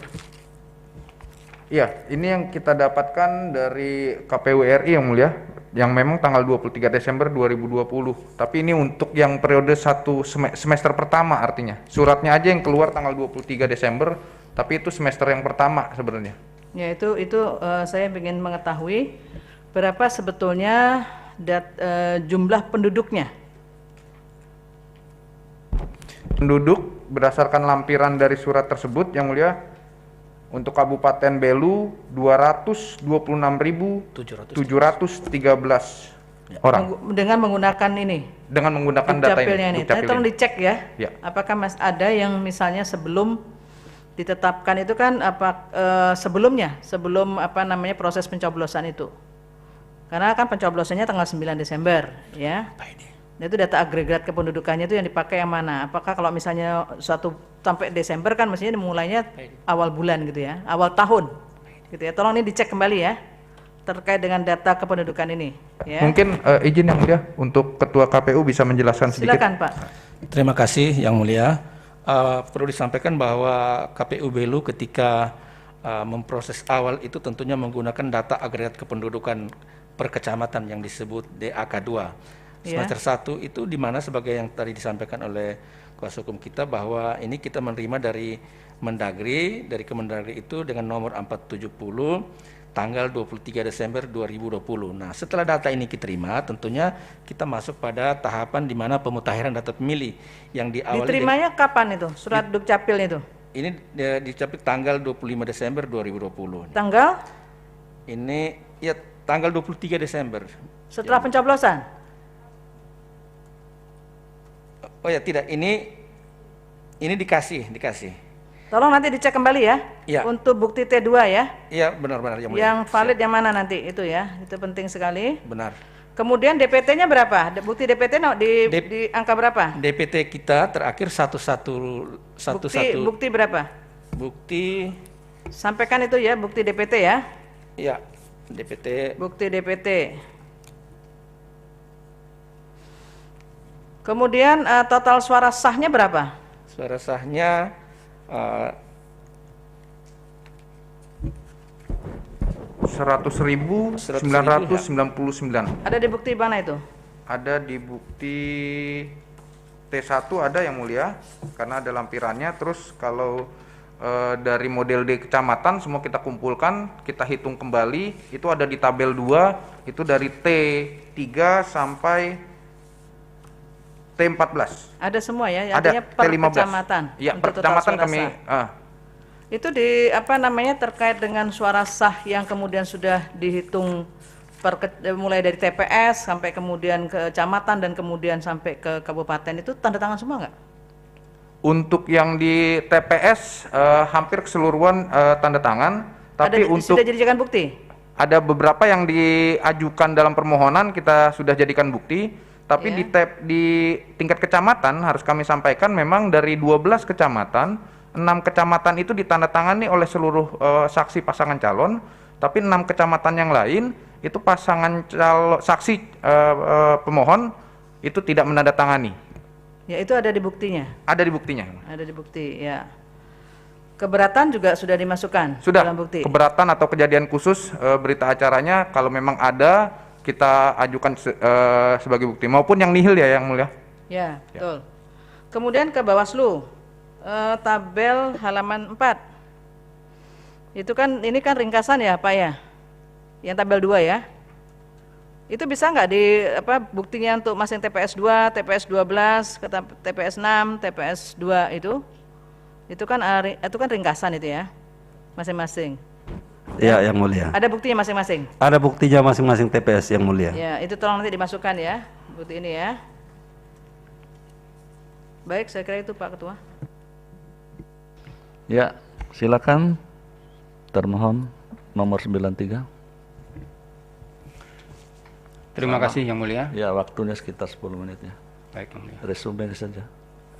Iya, ini yang kita dapatkan dari KPU RI Yang Mulia, yang memang tanggal 23 Desember 2020. Tapi ini untuk yang periode semester pertama artinya. Suratnya aja yang keluar tanggal 23 Desember, tapi itu semester yang pertama sebenarnya. Ya, itu saya ingin mengetahui berapa sebetulnya jumlah penduduknya. Penduduk berdasarkan lampiran dari surat tersebut Yang Mulia, untuk Kabupaten Belu 226.713 orang. Dengan menggunakan ini. Dengan menggunakan data ini. Tapi tolong dicek ya. Apakah ada yang misalnya sebelum ditetapkan itu kan sebelum proses pencoblosan itu. Karena kan pencoblosannya tanggal 9 Desember ya. Nah, itu data agregat kependudukannya itu yang dipakai yang mana? Apakah kalau misalnya 1 sampai Desember kan mestinya dimulainya awal bulan gitu ya, awal tahun gitu ya. Tolong ini dicek kembali ya terkait dengan data kependudukan ini ya. Mungkin izin Yang Mulia untuk Ketua KPU bisa menjelaskan sedikit. Silakan Pak. Terima kasih Yang Mulia. Perlu disampaikan bahwa KPU Belu ketika memproses awal itu tentunya menggunakan data agregat kependudukan per kecamatan yang disebut DAK2. Semester 1 itu di mana sebagai yang tadi disampaikan oleh kuasa hukum kita bahwa ini kita menerima dari Mendagri, dari Kemendagri itu dengan nomor 470 tanggal 23 Desember 2020. Nah, setelah data ini diterima, tentunya kita masuk pada tahapan di mana pemutakhiran data pemilih yang diawali. Diterimanya kapan itu? Surat Dukcapil itu? Ini dicapil tanggal 25 Desember 2020. Tanggal? Ini ya tanggal 23 Desember. Setelah pencoblosan? Oh ya tidak, ini dikasih. Tolong nanti dicek kembali ya. Iya. Untuk bukti T2 ya. Iya, benar-benar yang mulia. Yang valid yang mana nanti itu ya. Itu penting sekali. Benar. Kemudian DPT-nya berapa? Bukti DPT di angka berapa? DPT kita terakhir Bukti berapa? Bukti sampaikan itu ya, bukti DPT ya. Iya, DPT. Bukti DPT. Kemudian total suara sahnya berapa? Suara sahnya 100.999. Ada di bukti mana itu? Ada di bukti T1 ada yang mulia, karena ada lampirannya. Terus kalau dari model D kecamatan semua kita kumpulkan, kita hitung kembali, itu ada di tabel 2, itu dari T3 sampai T14. Ada semua ya, Ada artinya per T15. kecamatan. Iya, untuk per total kecamatan suara kami sah. Itu di apa namanya terkait dengan suara sah yang kemudian sudah dihitung mulai dari TPS sampai kemudian ke kecamatan dan kemudian sampai ke kabupaten, itu tanda tangan semua nggak? Untuk yang di TPS hampir keseluruhan tanda tangan, tapi untuk sudah dijadikan bukti? Ada beberapa yang diajukan dalam permohonan kita sudah jadikan bukti, tapi di tingkat kecamatan harus kami sampaikan memang dari 12 kecamatan, 6 kecamatan itu ditandatangani oleh seluruh saksi pasangan calon, tapi 6 kecamatan yang lain itu pasangan calon saksi pemohon itu tidak menandatangani. Ya, itu ada di buktinya. Ada di buktinya. Ada di bukti, ya. Keberatan juga sudah dimasukkan Sudah. dalam bukti. Keberatan atau kejadian khusus berita acaranya kalau memang ada kita ajukan sebagai bukti, maupun yang nihil ya yang mulia. Ya, betul. Kemudian ke Bawaslu, tabel halaman 4. Itu kan ini kan ringkasan ya Pak ya, yang tabel 2 ya. Itu bisa nggak di buktinya untuk masing TPS 2, TPS 12, TPS 6, TPS 2 itu kan ringkasan itu ya, masing-masing. Ya, yang mulia. Ada buktinya masing-masing? Ada buktinya masing-masing TPS yang mulia. Ya, itu tolong nanti dimasukkan ya, bukti ini ya. Baik, saya kira itu Pak Ketua. Ya, silakan termohon nomor 93. Terima kasih Yang Mulia. Ya, waktunya sekitar 10 menit ya. Baik, Yang Mulia. Resume saja.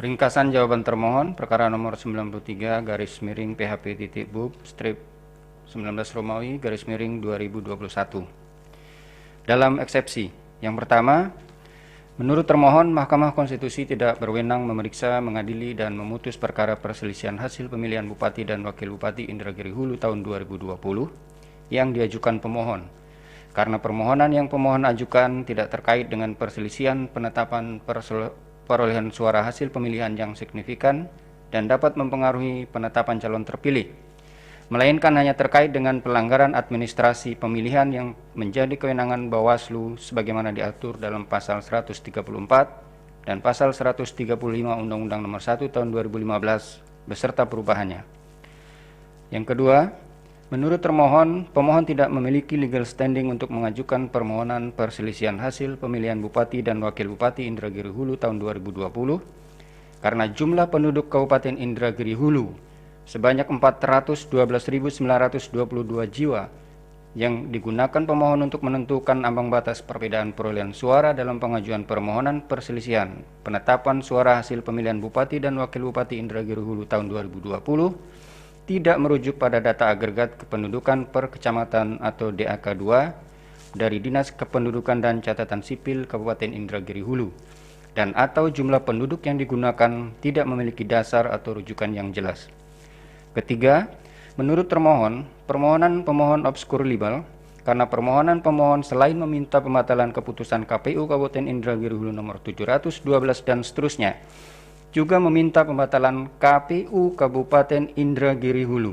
Ringkasan jawaban termohon perkara nomor 93 garis miring PHP titik bub strip 19 Romawi garis miring 2021. Dalam eksepsi yang pertama, menurut termohon, Mahkamah Konstitusi tidak berwenang memeriksa, mengadili, dan memutus perkara perselisihan hasil pemilihan Bupati dan Wakil Bupati Indragiri Hulu tahun 2020 yang diajukan pemohon, karena permohonan yang pemohon ajukan tidak terkait dengan perselisihan penetapan perolehan suara hasil pemilihan yang signifikan dan dapat mempengaruhi penetapan calon terpilih, melainkan hanya terkait dengan pelanggaran administrasi pemilihan yang menjadi kewenangan Bawaslu sebagaimana diatur dalam pasal 134 dan pasal 135 Undang-Undang Nomor 1 Tahun 2015 beserta perubahannya. Yang kedua, menurut termohon, pemohon tidak memiliki legal standing untuk mengajukan permohonan perselisihan hasil pemilihan Bupati dan Wakil Bupati Indragiri Hulu tahun 2020 karena jumlah penduduk Kabupaten Indragiri Hulu sebanyak 412.922 jiwa yang digunakan pemohon untuk menentukan ambang batas perbedaan perolehan suara dalam pengajuan permohonan perselisihan penetapan suara hasil pemilihan Bupati dan Wakil Bupati Indragiri Hulu tahun 2020 tidak merujuk pada data agregat kependudukan per kecamatan atau DAK 2 dari Dinas Kependudukan dan Catatan Sipil Kabupaten Indragiri Hulu dan atau jumlah penduduk yang digunakan tidak memiliki dasar atau rujukan yang jelas. Ketiga, menurut termohon, permohonan pemohon obskur libel karena permohonan pemohon selain meminta pembatalan keputusan KPU Kabupaten Indragiri Hulu nomor 712 dan seterusnya, juga meminta pembatalan KPU Kabupaten Indragiri Hulu.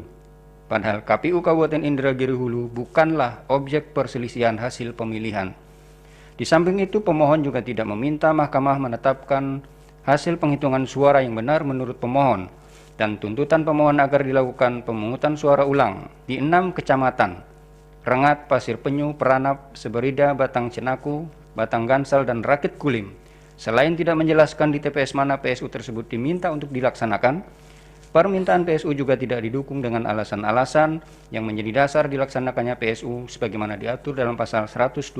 Padahal KPU Kabupaten Indragiri Hulu bukanlah objek perselisihan hasil pemilihan. Di samping itu, pemohon juga tidak meminta Mahkamah menetapkan hasil penghitungan suara yang benar menurut pemohon dan tuntutan pemohon agar dilakukan pemungutan suara ulang di 6 kecamatan, Rengat, Pasir Penyu, Peranap, Seberida, Batang Cenaku, Batang Gansal, dan Rakit Kulim. Selain tidak menjelaskan di TPS mana PSU tersebut diminta untuk dilaksanakan, Permintaan PSU juga tidak didukung dengan alasan-alasan yang menjadi dasar dilaksanakannya PSU sebagaimana diatur dalam pasal 112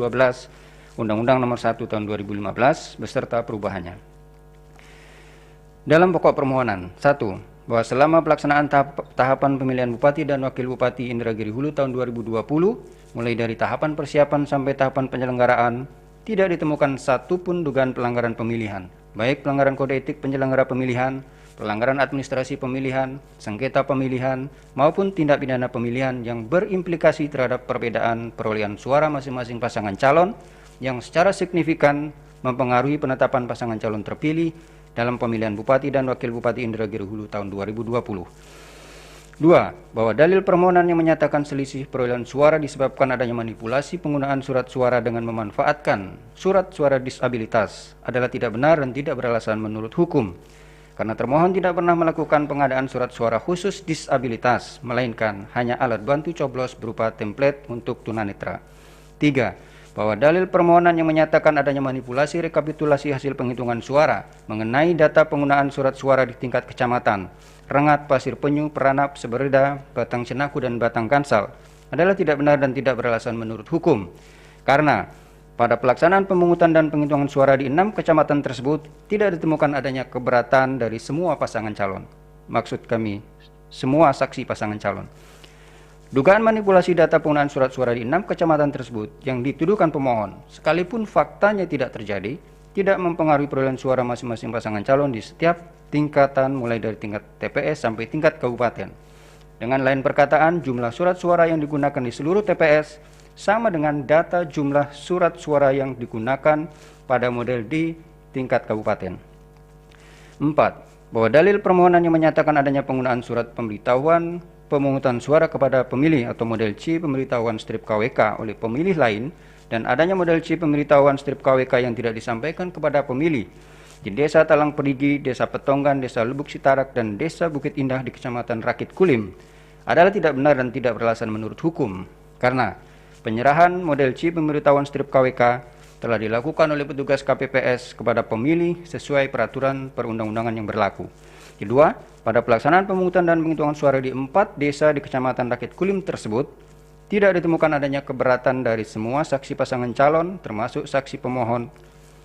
Undang-Undang Nomor 1 Tahun 2015 beserta perubahannya. Dalam pokok permohonan, 1. Bahwa selama pelaksanaan tahapan pemilihan Bupati dan Wakil Bupati Indragiri Hulu tahun 2020, mulai dari tahapan persiapan sampai tahapan penyelenggaraan, tidak ditemukan satupun dugaan pelanggaran pemilihan, baik pelanggaran kode etik penyelenggara pemilihan, pelanggaran administrasi pemilihan, sengketa pemilihan, maupun tindak pidana pemilihan yang berimplikasi terhadap perbedaan perolehan suara masing-masing pasangan calon yang secara signifikan mempengaruhi penetapan pasangan calon terpilih dalam pemilihan Bupati dan Wakil Bupati Indragiri Hulu tahun 2020. 2. Bahwa dalil permohonan yang menyatakan selisih perolehan suara disebabkan adanya manipulasi penggunaan surat suara dengan memanfaatkan surat suara disabilitas adalah tidak benar dan tidak beralasan menurut hukum, karena termohon tidak pernah melakukan pengadaan surat suara khusus disabilitas, melainkan hanya alat bantu coblos berupa template untuk tunanetra. 3. Bahwa dalil permohonan yang menyatakan adanya manipulasi rekapitulasi hasil penghitungan suara mengenai data penggunaan surat suara di tingkat kecamatan, Rengat, Pasir Penyu, Peranap, Sebereda, Batang Cenaku, dan Batang Kansal adalah tidak benar dan tidak beralasan menurut hukum, karena pada pelaksanaan pemungutan dan penghitungan suara di 6 kecamatan tersebut tidak ditemukan adanya keberatan dari semua pasangan calon. Maksud kami, semua saksi pasangan calon. Dugaan manipulasi data penggunaan surat suara di 6 kecamatan tersebut yang dituduhkan pemohon, sekalipun faktanya tidak terjadi, tidak mempengaruhi perolehan suara masing-masing pasangan calon di setiap tingkatan mulai dari tingkat TPS sampai tingkat kabupaten. Dengan lain perkataan, jumlah surat suara yang digunakan di seluruh TPS sama dengan data jumlah surat suara yang digunakan pada model di tingkat kabupaten. 4. Bahwa dalil permohonan yang menyatakan adanya penggunaan surat pemberitahuan pemungutan suara kepada pemilih atau model C pemberitahuan strip KWK oleh pemilih lain dan adanya model C pemberitahuan strip KWK yang tidak disampaikan kepada pemilih di Desa Talang Perigi, Desa Petonggan, Desa Lubuk Sitarak, dan Desa Bukit Indah di Kecamatan Rakit Kulim adalah tidak benar dan tidak beralasan menurut hukum, karena penyerahan model C pemberitahuan strip KWK telah dilakukan oleh petugas KPPS kepada pemilih sesuai peraturan perundang-undangan yang berlaku. Kedua, pada pelaksanaan pemungutan dan penghitungan suara di 4 desa di Kecamatan Rakit Kulim tersebut, tidak ditemukan adanya keberatan dari semua saksi pasangan calon, termasuk saksi pemohon,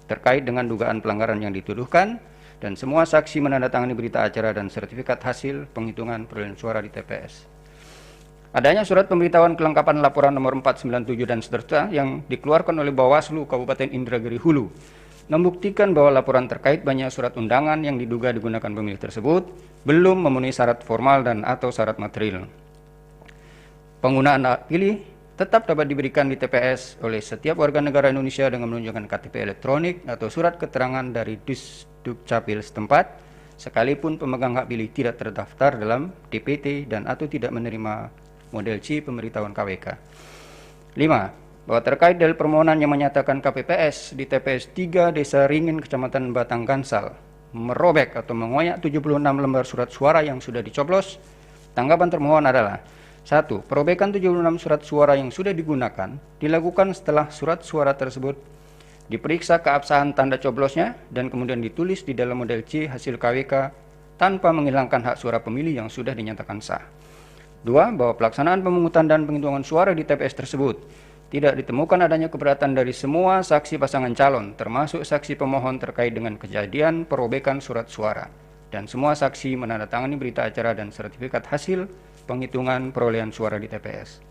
terkait dengan dugaan pelanggaran yang dituduhkan, dan semua saksi menandatangani berita acara dan sertifikat hasil penghitungan perolehan suara di TPS. Adanya surat pemberitahuan kelengkapan laporan nomor 497 dan seterusnya yang dikeluarkan oleh Bawaslu Kabupaten Indragiri Hulu membuktikan bahwa laporan terkait banyak surat undangan yang diduga digunakan pemilih tersebut belum memenuhi syarat formal dan atau syarat material. Penggunaan hak pilih tetap dapat diberikan di TPS oleh setiap warga negara Indonesia dengan menunjukkan KTP elektronik atau surat keterangan dari Dukcapil setempat, sekalipun pemegang hak pilih tidak terdaftar dalam DPT dan atau tidak menerima model C pemberitahuan KWK. 5. Bahwa terkait dalil permohonan yang menyatakan KPPS di TPS 3 Desa Ringin Kecamatan Batang Kansal merobek atau mengoyak 76 lembar surat suara yang sudah dicoblos, tanggapan termohon adalah: 1. Perobekan 76 surat suara yang sudah digunakan dilakukan setelah surat suara tersebut diperiksa keabsahan tanda coblosnya dan kemudian ditulis di dalam model C hasil KWK tanpa menghilangkan hak suara pemilih yang sudah dinyatakan sah. 2. Bahwa pelaksanaan pemungutan dan penghitungan suara di TPS tersebut tidak ditemukan adanya keberatan dari semua saksi pasangan calon, termasuk saksi pemohon terkait dengan kejadian perobekan surat suara, dan semua saksi menandatangani berita acara dan sertifikat hasil penghitungan perolehan suara di TPS.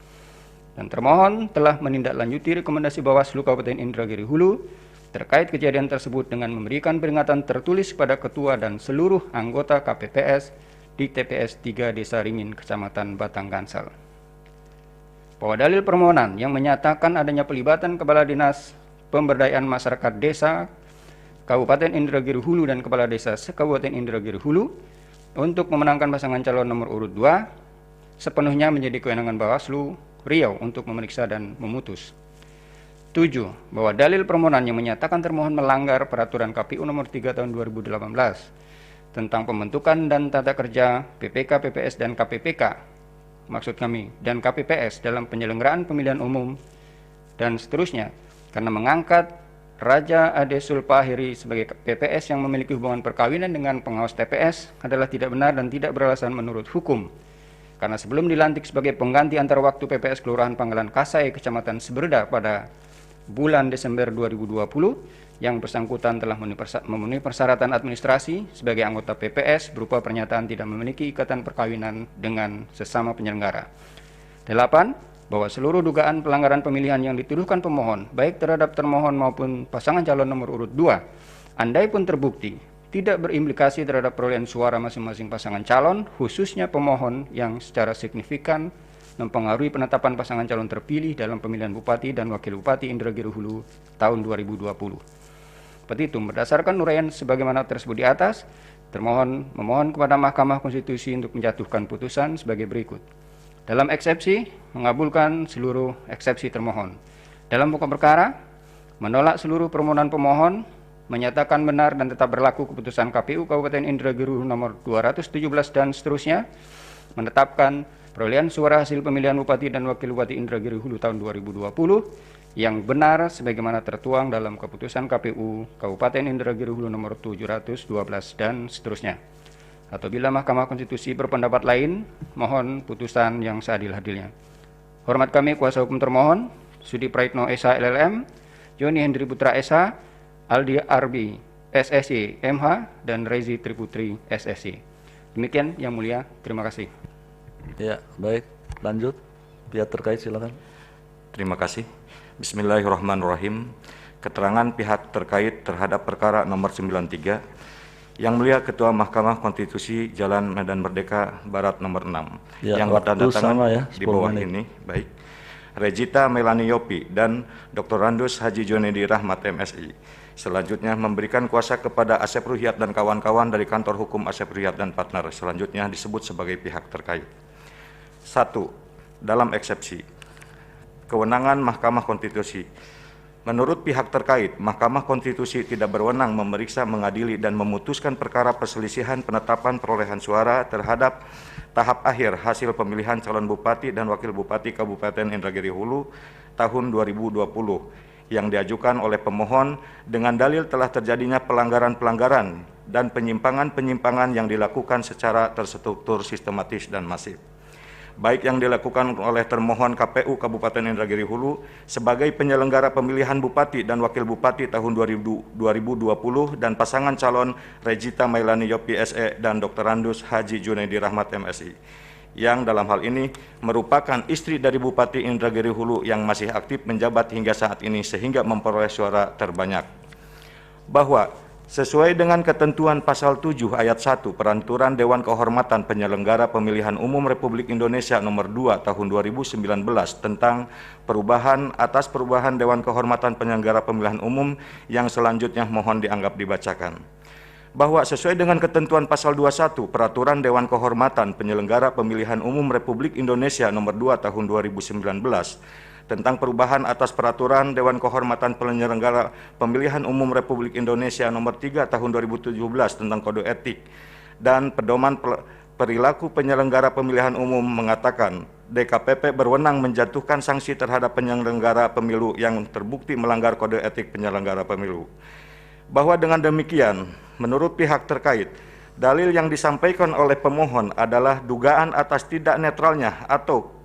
Dan termohon telah menindaklanjuti rekomendasi Bawaslu Kabupaten Indragiri Hulu terkait kejadian tersebut dengan memberikan peringatan tertulis kepada ketua dan seluruh anggota KPPS di TPS 3 Desa Ringin, Kecamatan Batang Kansal. Bahwa dalil permohonan yang menyatakan adanya pelibatan Kepala Dinas Pemberdayaan Masyarakat Desa Kabupaten Indragiri Hulu dan Kepala Desa se-Kabupaten Indragiri Hulu untuk memenangkan pasangan calon nomor urut 2 sepenuhnya menjadi kewenangan Bawaslu Riau untuk memeriksa dan memutus. 7. Bahwa dalil permohonan yang menyatakan termohon melanggar peraturan KPU nomor 3 tahun 2018 tentang pembentukan dan tata kerja PPK, PPS, dan KPPK, maksud kami, dan KPPS dalam penyelenggaraan pemilihan umum dan seterusnya, karena mengangkat Raja Ade Sulpahiri sebagai PPS yang memiliki hubungan perkawinan dengan pengawas TPS adalah tidak benar dan tidak beralasan menurut hukum. Karena sebelum dilantik sebagai pengganti antar waktu PPS Kelurahan Panggalan Kasai, Kecamatan Seberda pada bulan Desember 2020, yang bersangkutan telah memenuhi persyaratan administrasi sebagai anggota PPS berupa pernyataan tidak memiliki ikatan perkawinan dengan sesama penyelenggara. 8. Bahwa seluruh dugaan pelanggaran pemilihan yang dituduhkan pemohon, baik terhadap termohon maupun pasangan calon nomor urut 2, andai pun terbukti, tidak berimplikasi terhadap perolehan suara masing-masing pasangan calon, khususnya pemohon yang secara signifikan mempengaruhi penetapan pasangan calon terpilih dalam pemilihan Bupati dan Wakil Bupati Indragiri Hulu tahun 2020. Petitum berdasarkan uraian sebagaimana tersebut di atas, termohon memohon kepada Mahkamah Konstitusi untuk menjatuhkan putusan sebagai berikut. Dalam eksepsi, mengabulkan seluruh eksepsi termohon. Dalam pokok perkara, menolak seluruh permohonan pemohon, menyatakan benar dan tetap berlaku keputusan KPU Kabupaten Indragiri nomor 217 dan seterusnya, menetapkan perolehan suara hasil pemilihan Bupati dan Wakil Bupati Indragiri Hulu tahun 2020 yang benar sebagaimana tertuang dalam keputusan KPU Kabupaten Indragiri Hulu nomor 712 dan seterusnya. Atau bila Mahkamah Konstitusi berpendapat lain, mohon putusan yang seadil-adilnya. Hormat kami kuasa hukum termohon, Sudi Praitno SH LLM, Joni Hendri Putra SH, Aldi Arbi SSI MH, dan Rezi Triputri SSI. Demikian Yang Mulia, terima kasih. Ya, baik. Lanjut. Pihak terkait silakan. Terima kasih. Bismillahirrahmanirrahim. Keterangan pihak terkait terhadap perkara nomor 93. Yang Mulia Ketua Mahkamah Konstitusi Jalan Medan Merdeka Barat nomor 6 ya, yang bertanda tangan ya, di bawah menit. Ini, baik. Regita Melani Yopi dan Dr. Randus Haji Junedi Rahmat MSI. Selanjutnya memberikan kuasa kepada Asep Ruhyat dan kawan-kawan dari Kantor Hukum Asep Ruhyat dan partner. Selanjutnya disebut sebagai pihak terkait. 1. Dalam eksepsi kewenangan Mahkamah Konstitusi. Menurut pihak terkait, Mahkamah Konstitusi tidak berwenang memeriksa, mengadili, dan memutuskan perkara perselisihan penetapan perolehan suara terhadap tahap akhir hasil pemilihan calon Bupati dan Wakil Bupati Kabupaten Indragiri Hulu tahun 2020 yang diajukan oleh pemohon dengan dalil telah terjadinya pelanggaran-pelanggaran dan penyimpangan-penyimpangan yang dilakukan secara terstruktur, sistematis, dan masif. Baik yang dilakukan oleh termohon KPU Kabupaten Indragiri Hulu sebagai penyelenggara pemilihan Bupati dan Wakil Bupati tahun 2020 dan pasangan calon Regita Mailani Yopi SE dan Dr. Randus Haji Junedi Rahmat MSI, yang dalam hal ini merupakan istri dari Bupati Indragiri Hulu yang masih aktif menjabat hingga saat ini sehingga memperoleh suara terbanyak. Bahwa sesuai dengan ketentuan pasal 7 ayat 1 Peraturan Dewan Kehormatan Penyelenggara Pemilihan Umum Republik Indonesia nomor 2 tahun 2019 tentang perubahan atas perubahan Dewan Kehormatan Penyelenggara Pemilihan Umum yang selanjutnya mohon dianggap dibacakan. Bahwa sesuai dengan ketentuan pasal 21 Peraturan Dewan Kehormatan Penyelenggara Pemilihan Umum Republik Indonesia nomor 2 tahun 2019 tentang perubahan atas peraturan Dewan Kehormatan Penyelenggara Pemilihan Umum Republik Indonesia nomor 3 tahun 2017 tentang kode etik dan pedoman perilaku penyelenggara pemilihan umum mengatakan DKPP berwenang menjatuhkan sanksi terhadap penyelenggara pemilu yang terbukti melanggar kode etik penyelenggara pemilu. Bahwa dengan demikian, menurut pihak terkait, dalil yang disampaikan oleh pemohon adalah dugaan atas tidak netralnya atau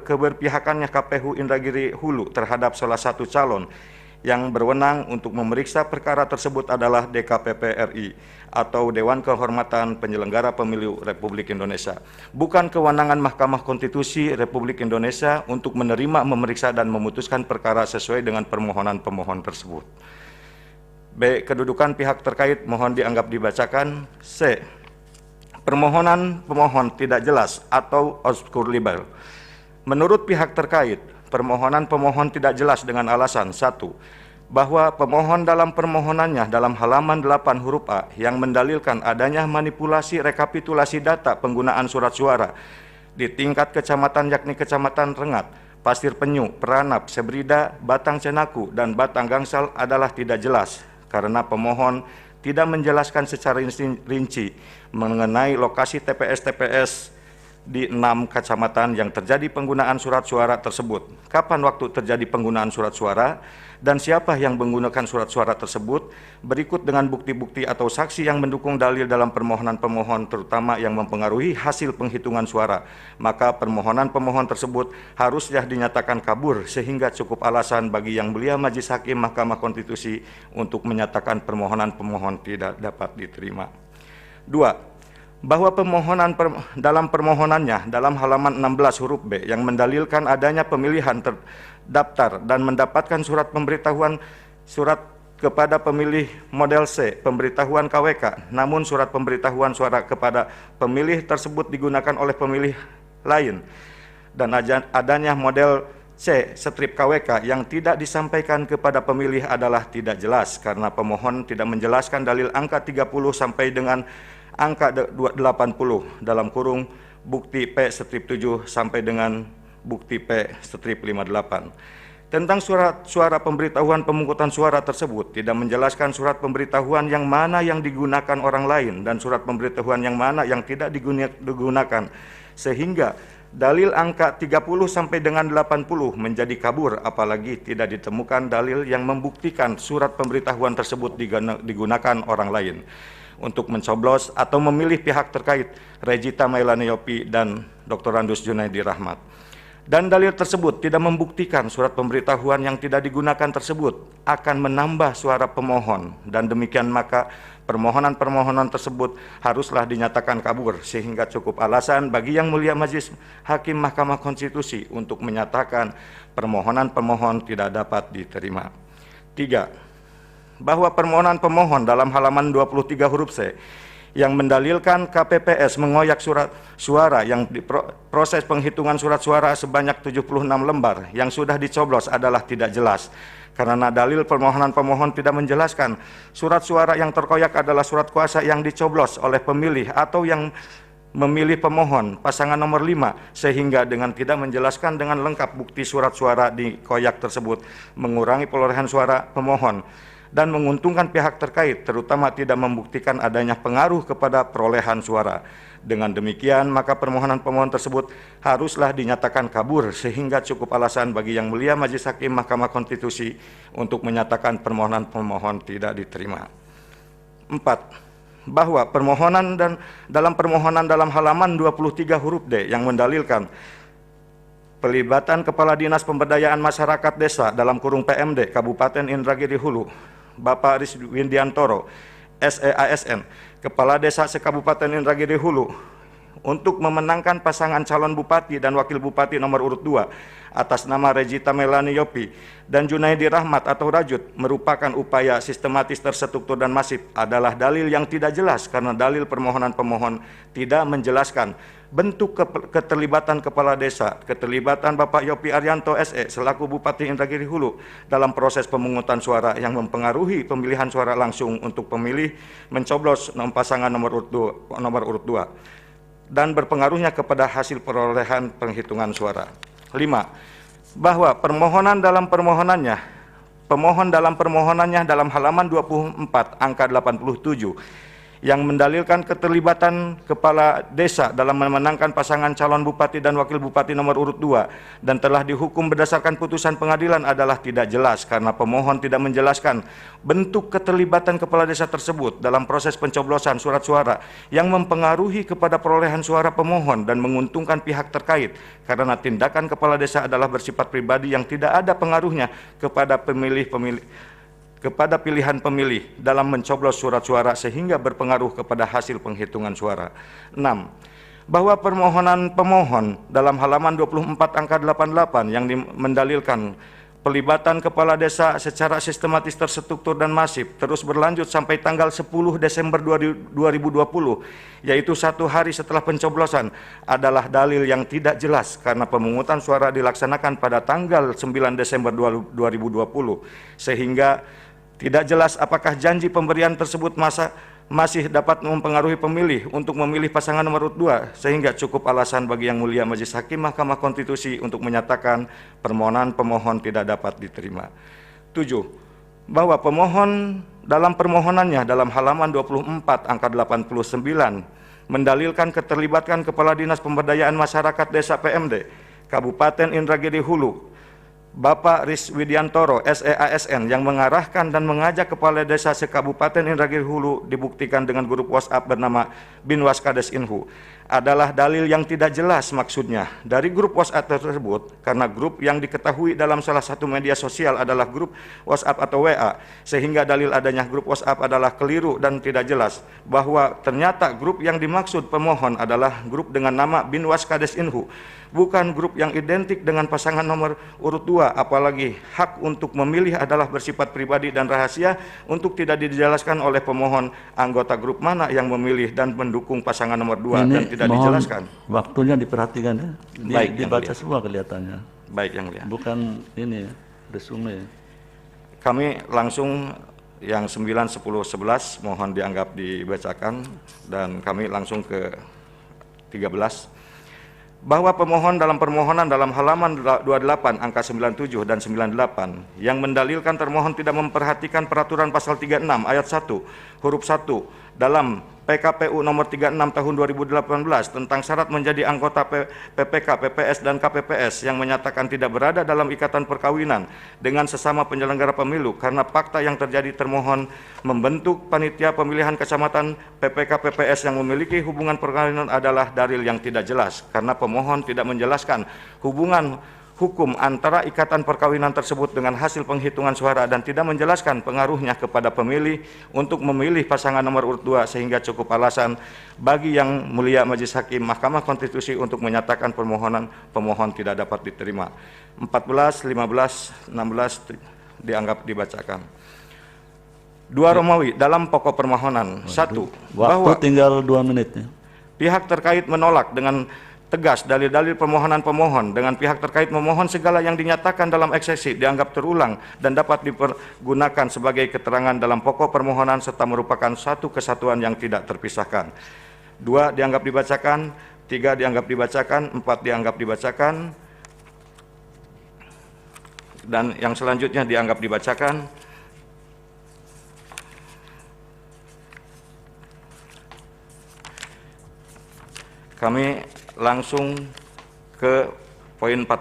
keberpihakannya KPU Indragiri Hulu terhadap salah satu calon yang berwenang untuk memeriksa perkara tersebut adalah DKPP RI atau Dewan Kehormatan Penyelenggara Pemilu Republik Indonesia, bukan kewenangan Mahkamah Konstitusi Republik Indonesia untuk menerima, memeriksa, dan memutuskan perkara sesuai dengan permohonan pemohon tersebut. B. Kedudukan pihak terkait mohon dianggap dibacakan. C. Permohonan pemohon tidak jelas atau obscure libel. Menurut pihak terkait, permohonan pemohon tidak jelas dengan alasan 1. Bahwa pemohon dalam permohonannya dalam halaman 8 huruf A yang mendalilkan adanya manipulasi rekapitulasi data penggunaan surat suara di tingkat kecamatan yakni Kecamatan Rengat, Pasir Penyu, Peranap, Sebrida, Batang Cenaku, dan Batang Gangsal adalah tidak jelas karena pemohon tidak menjelaskan secara rinci mengenai lokasi TPS-TPS di 6 kecamatan yang terjadi penggunaan surat suara tersebut. Kapan waktu terjadi penggunaan surat suara dan siapa yang menggunakan surat suara tersebut, berikut dengan bukti-bukti atau saksi yang mendukung dalil dalam permohonan pemohon, terutama yang mempengaruhi hasil penghitungan suara. Maka permohonan pemohon tersebut harusnya dinyatakan kabur sehingga cukup alasan bagi Yang Mulia Majelis Hakim Mahkamah Konstitusi untuk menyatakan permohonan pemohon tidak dapat diterima. 2. Bahwa permohonan dalam permohonannya dalam halaman 16 huruf B yang mendalilkan adanya pemilihan terdaftar dan mendapatkan surat pemberitahuan surat kepada pemilih model C, pemberitahuan KWK, namun surat pemberitahuan suara kepada pemilih tersebut digunakan oleh pemilih lain, dan adanya model C, strip KWK yang tidak disampaikan kepada pemilih adalah tidak jelas karena pemohon tidak menjelaskan dalil angka 30 sampai dengan angka 80 dalam kurung bukti P strip 7 sampai dengan bukti P strip 58. Tentang surat suara pemberitahuan pemungutan suara tersebut tidak menjelaskan surat pemberitahuan yang mana yang digunakan orang lain dan surat pemberitahuan yang mana yang tidak digunakan, sehingga dalil angka 30 sampai dengan 80 menjadi kabur, apalagi tidak ditemukan dalil yang membuktikan surat pemberitahuan tersebut digunakan orang lain untuk mencoblos atau memilih pihak terkait Regita Mailani Yopi dan Dr. Randus Junaidi Rahmat. Dan dalil tersebut tidak membuktikan surat pemberitahuan yang tidak digunakan tersebut akan menambah suara pemohon, dan demikian maka permohonan-permohonan tersebut haruslah dinyatakan kabur sehingga cukup alasan bagi Yang Mulia Majelis Hakim Mahkamah Konstitusi untuk menyatakan permohonan pemohon tidak dapat diterima. 3. Bahwa permohonan pemohon dalam halaman 23 huruf C yang mendalilkan KPPS mengoyak surat suara yang proses penghitungan surat suara sebanyak 76 lembar yang sudah dicoblos adalah tidak jelas karena dalil permohonan pemohon tidak menjelaskan surat suara yang terkoyak adalah surat kuasa yang dicoblos oleh pemilih atau yang memilih pemohon pasangan nomor 5, sehingga dengan tidak menjelaskan dengan lengkap bukti surat suara di koyak tersebut mengurangi perolehan suara pemohon dan menguntungkan pihak terkait, terutama tidak membuktikan adanya pengaruh kepada perolehan suara. Dengan demikian, maka permohonan pemohon tersebut haruslah dinyatakan kabur sehingga cukup alasan bagi Yang Mulia Majelis Hakim Mahkamah Konstitusi untuk menyatakan permohonan pemohon tidak diterima. 4. Bahwa permohonan dalam halaman 23 huruf D yang mendalilkan pelibatan Kepala Dinas Pemberdayaan Masyarakat Desa dalam kurung PMD Kabupaten Indragiri Hulu, Bapak Rizwindiantoro, SEASN, Kepala Desa se-Kabupaten Indragiri Hulu, untuk memenangkan pasangan calon bupati dan wakil bupati nomor urut 2 atas nama Regita Mailani Yopi dan Junaidi Rahmat atau Rajut merupakan upaya sistematis, terstruktur dan masif adalah dalil yang tidak jelas karena dalil permohonan pemohon tidak menjelaskan bentuk keterlibatan kepala desa, keterlibatan Bapak Yopi Arianto SE selaku Bupati Indragiri Hulu dalam proses pemungutan suara yang mempengaruhi pemilihan suara langsung untuk pemilih mencoblos pasangan nomor urut 2 dan berpengaruhnya kepada hasil perolehan penghitungan suara. 5. Bahwa pemohon dalam permohonannya dalam halaman 24 angka 87 yang mendalilkan keterlibatan kepala desa dalam memenangkan pasangan calon bupati dan wakil bupati nomor urut 2 dan telah dihukum berdasarkan putusan pengadilan adalah tidak jelas karena pemohon tidak menjelaskan bentuk keterlibatan kepala desa tersebut dalam proses pencoblosan surat suara yang mempengaruhi kepada perolehan suara pemohon dan menguntungkan pihak terkait karena tindakan kepala desa adalah bersifat pribadi yang tidak ada pengaruhnya kepada pilihan pemilih dalam mencoblos surat suara sehingga berpengaruh kepada hasil penghitungan suara. 6. Bahwa permohonan pemohon dalam halaman 24 angka 88 yang mendalilkan pelibatan kepala desa secara sistematis, terstruktur dan masif terus berlanjut sampai tanggal 10 Desember 2020, yaitu 1 hari setelah pencoblosan, adalah dalil yang tidak jelas karena pemungutan suara dilaksanakan pada tanggal 9 Desember 2020, sehingga tidak jelas apakah janji pemberian tersebut masih dapat mempengaruhi pemilih untuk memilih pasangan nomor urut 2, sehingga cukup alasan bagi Yang Mulia Majelis Hakim Mahkamah Konstitusi untuk menyatakan permohonan pemohon tidak dapat diterima. 7. Bahwa pemohon dalam permohonannya dalam halaman 24 angka 89 mendalilkan keterlibatan Kepala Dinas Pemberdayaan Masyarakat Desa PMD Kabupaten Indragiri Hulu Bapak Riswidiantoro SEASN yang mengarahkan dan mengajak Kepala Desa se-Kabupaten Indragiri Hulu dibuktikan dengan grup WhatsApp bernama Binwas Kades Inhu adalah dalil yang tidak jelas maksudnya dari grup WhatsApp tersebut, karena grup yang diketahui dalam salah satu media sosial adalah grup WhatsApp atau WA, sehingga dalil adanya grup WhatsApp adalah keliru dan tidak jelas, bahwa ternyata grup yang dimaksud pemohon adalah grup dengan nama Binwas Kades Inhu, bukan grup yang identik dengan pasangan nomor urut 2, apalagi hak untuk memilih adalah bersifat pribadi dan rahasia untuk tidak dijelaskan oleh pemohon anggota grup mana yang memilih dan mendukung pasangan nomor 2 dan tidak dijelaskan. Waktunya diperhatikan ya. Baik, dibaca semua kelihatannya. Baik, Yang Mulia. Bukan ini resume. Kami langsung yang 9, 10, 11 mohon dianggap dibacakan, dan kami langsung ke 13. Bahwa pemohon dalam permohonan dalam halaman 28 angka 97 dan 98 yang mendalilkan termohon tidak memperhatikan peraturan pasal 36 ayat 1 huruf 1 dalam PKPU nomor 36 tahun 2018 tentang syarat menjadi anggota PPK, PPS, dan KPPS yang menyatakan tidak berada dalam ikatan perkawinan dengan sesama penyelenggara pemilu karena fakta yang terjadi termohon membentuk panitia pemilihan kecamatan PPK, PPS yang memiliki hubungan perkawinan adalah dalil yang tidak jelas karena pemohon tidak menjelaskan hubungan hukum antara ikatan perkawinan tersebut dengan hasil penghitungan suara dan tidak menjelaskan pengaruhnya kepada pemilih untuk memilih pasangan nomor urut 2 sehingga cukup alasan bagi Yang Mulia Majelis Hakim Mahkamah Konstitusi untuk menyatakan permohonan pemohon tidak dapat diterima. 14, 15, 16 dianggap dibacakan. 2 Romawi dalam pokok permohonan. 1. Bahwa tinggal 2 menit. Pihak terkait menolak dengan tegas dalil-dalil permohonan pemohon dengan pihak terkait memohon segala yang dinyatakan dalam eksepsi dianggap terulang dan dapat dipergunakan sebagai keterangan dalam pokok permohonan serta merupakan satu kesatuan yang tidak terpisahkan. 2 dianggap dibacakan, 3 dianggap dibacakan, 4 dianggap dibacakan, dan yang selanjutnya dianggap dibacakan. Kami langsung ke poin 14,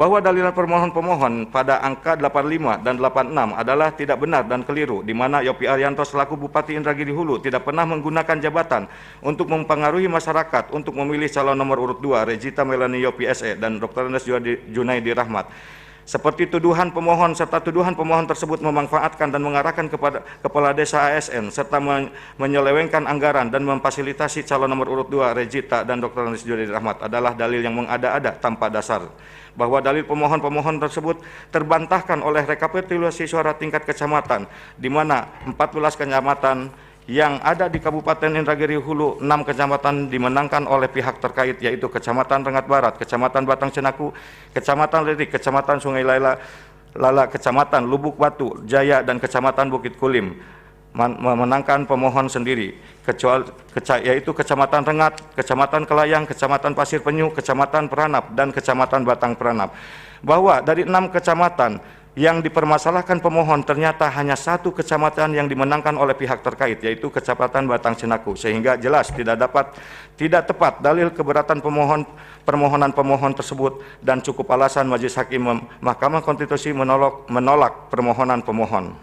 bahwa dalilan permohon pemohon pada angka 85 dan 86 adalah tidak benar dan keliru, di mana Yopi Arianto selaku Bupati Indragiri Hulu tidak pernah menggunakan jabatan untuk mempengaruhi masyarakat untuk memilih calon nomor urut 2 Regita Melani Yopi SE dan Dr. Andes Junaidi Rahmat. Seperti tuduhan pemohon serta tuduhan pemohon tersebut memanfaatkan dan mengarahkan kepada Kepala Desa ASN serta menyelewengkan anggaran dan memfasilitasi calon nomor urut 2 Regita dan Dr. Andes Junaidi Rahmat adalah dalil yang mengada-ada tanpa dasar. Bahwa dalil pemohon-pemohon tersebut terbantahkan oleh rekapitulasi suara tingkat kecamatan, di mana 14 kecamatan yang ada di Kabupaten Indragiri Hulu, 6 kecamatan dimenangkan oleh pihak terkait, yaitu Kecamatan Rengat Barat, Kecamatan Batang Cenaku, Kecamatan Lirik, Kecamatan Sungai Lala, Kecamatan Lubuk Batu Jaya, dan Kecamatan Bukit Kulim memenangkan pemohon sendiri, yaitu Kecamatan Rengat, Kecamatan Kelayang, Kecamatan Pasir Penyu, Kecamatan Peranap, dan Kecamatan Batang Peranap. Bahwa dari 6 kecamatan yang dipermasalahkan pemohon ternyata hanya 1 kecamatan yang dimenangkan oleh pihak terkait, yaitu Kecamatan Batang Cenaku, sehingga jelas tidak tepat dalil keberatan permohonan pemohon tersebut dan cukup alasan Majelis Hakim Mahkamah Konstitusi menolak permohonan pemohon.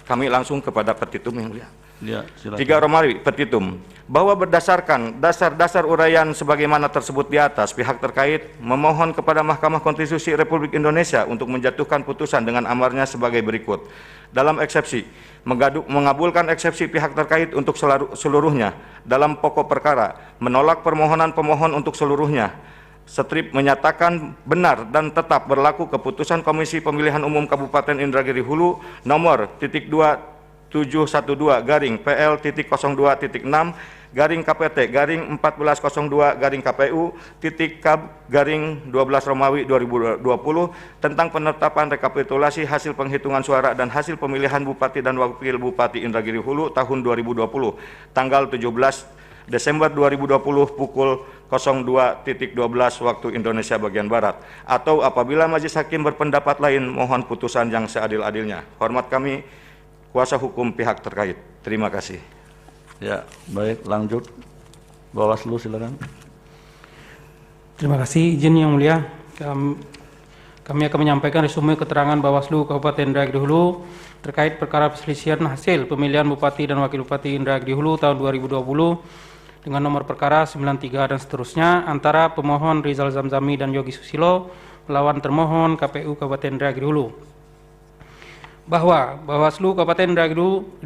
Kami langsung kepada petitum, Yang Mulia. Ya, 3 Romawi petitum, bahwa berdasarkan dasar-dasar uraian sebagaimana tersebut di atas, pihak terkait memohon kepada Mahkamah Konstitusi Republik Indonesia untuk menjatuhkan putusan dengan amarnya sebagai berikut. Dalam eksepsi, mengabulkan eksepsi pihak terkait untuk seluruhnya. Dalam pokok perkara, menolak permohonan pemohon untuk seluruhnya. Strip menyatakan benar dan tetap berlaku keputusan Komisi Pemilihan Umum Kabupaten Indragiri Hulu nomor /271/PL.02/1402/KPU/12 tentang penetapan rekapitulasi hasil penghitungan suara dan hasil pemilihan Bupati dan Wakil Bupati Indragiri Hulu tahun 2020 tanggal 17 Desember 2020 pukul 02.12 waktu Indonesia bagian Barat, atau apabila Majelis Hakim berpendapat lain mohon putusan yang seadil-adilnya. Hormat kami kuasa hukum pihak terkait. Terima kasih. Ya, baik, lanjut. Bawaslu silakan. Terima kasih, izin Yang Mulia. Kami akan menyampaikan resume keterangan Bawaslu Kabupaten Indragiri Hulu terkait perkara perselisihan hasil pemilihan Bupati dan Wakil Bupati Indragiri Hulu tahun 2020 dengan nomor perkara 93 dan seterusnya antara pemohon Rizal Zamzami dan Yogi Susilo melawan termohon KPU Kabupaten Indragiri Hulu. Bahwa Bawaslu Kabupaten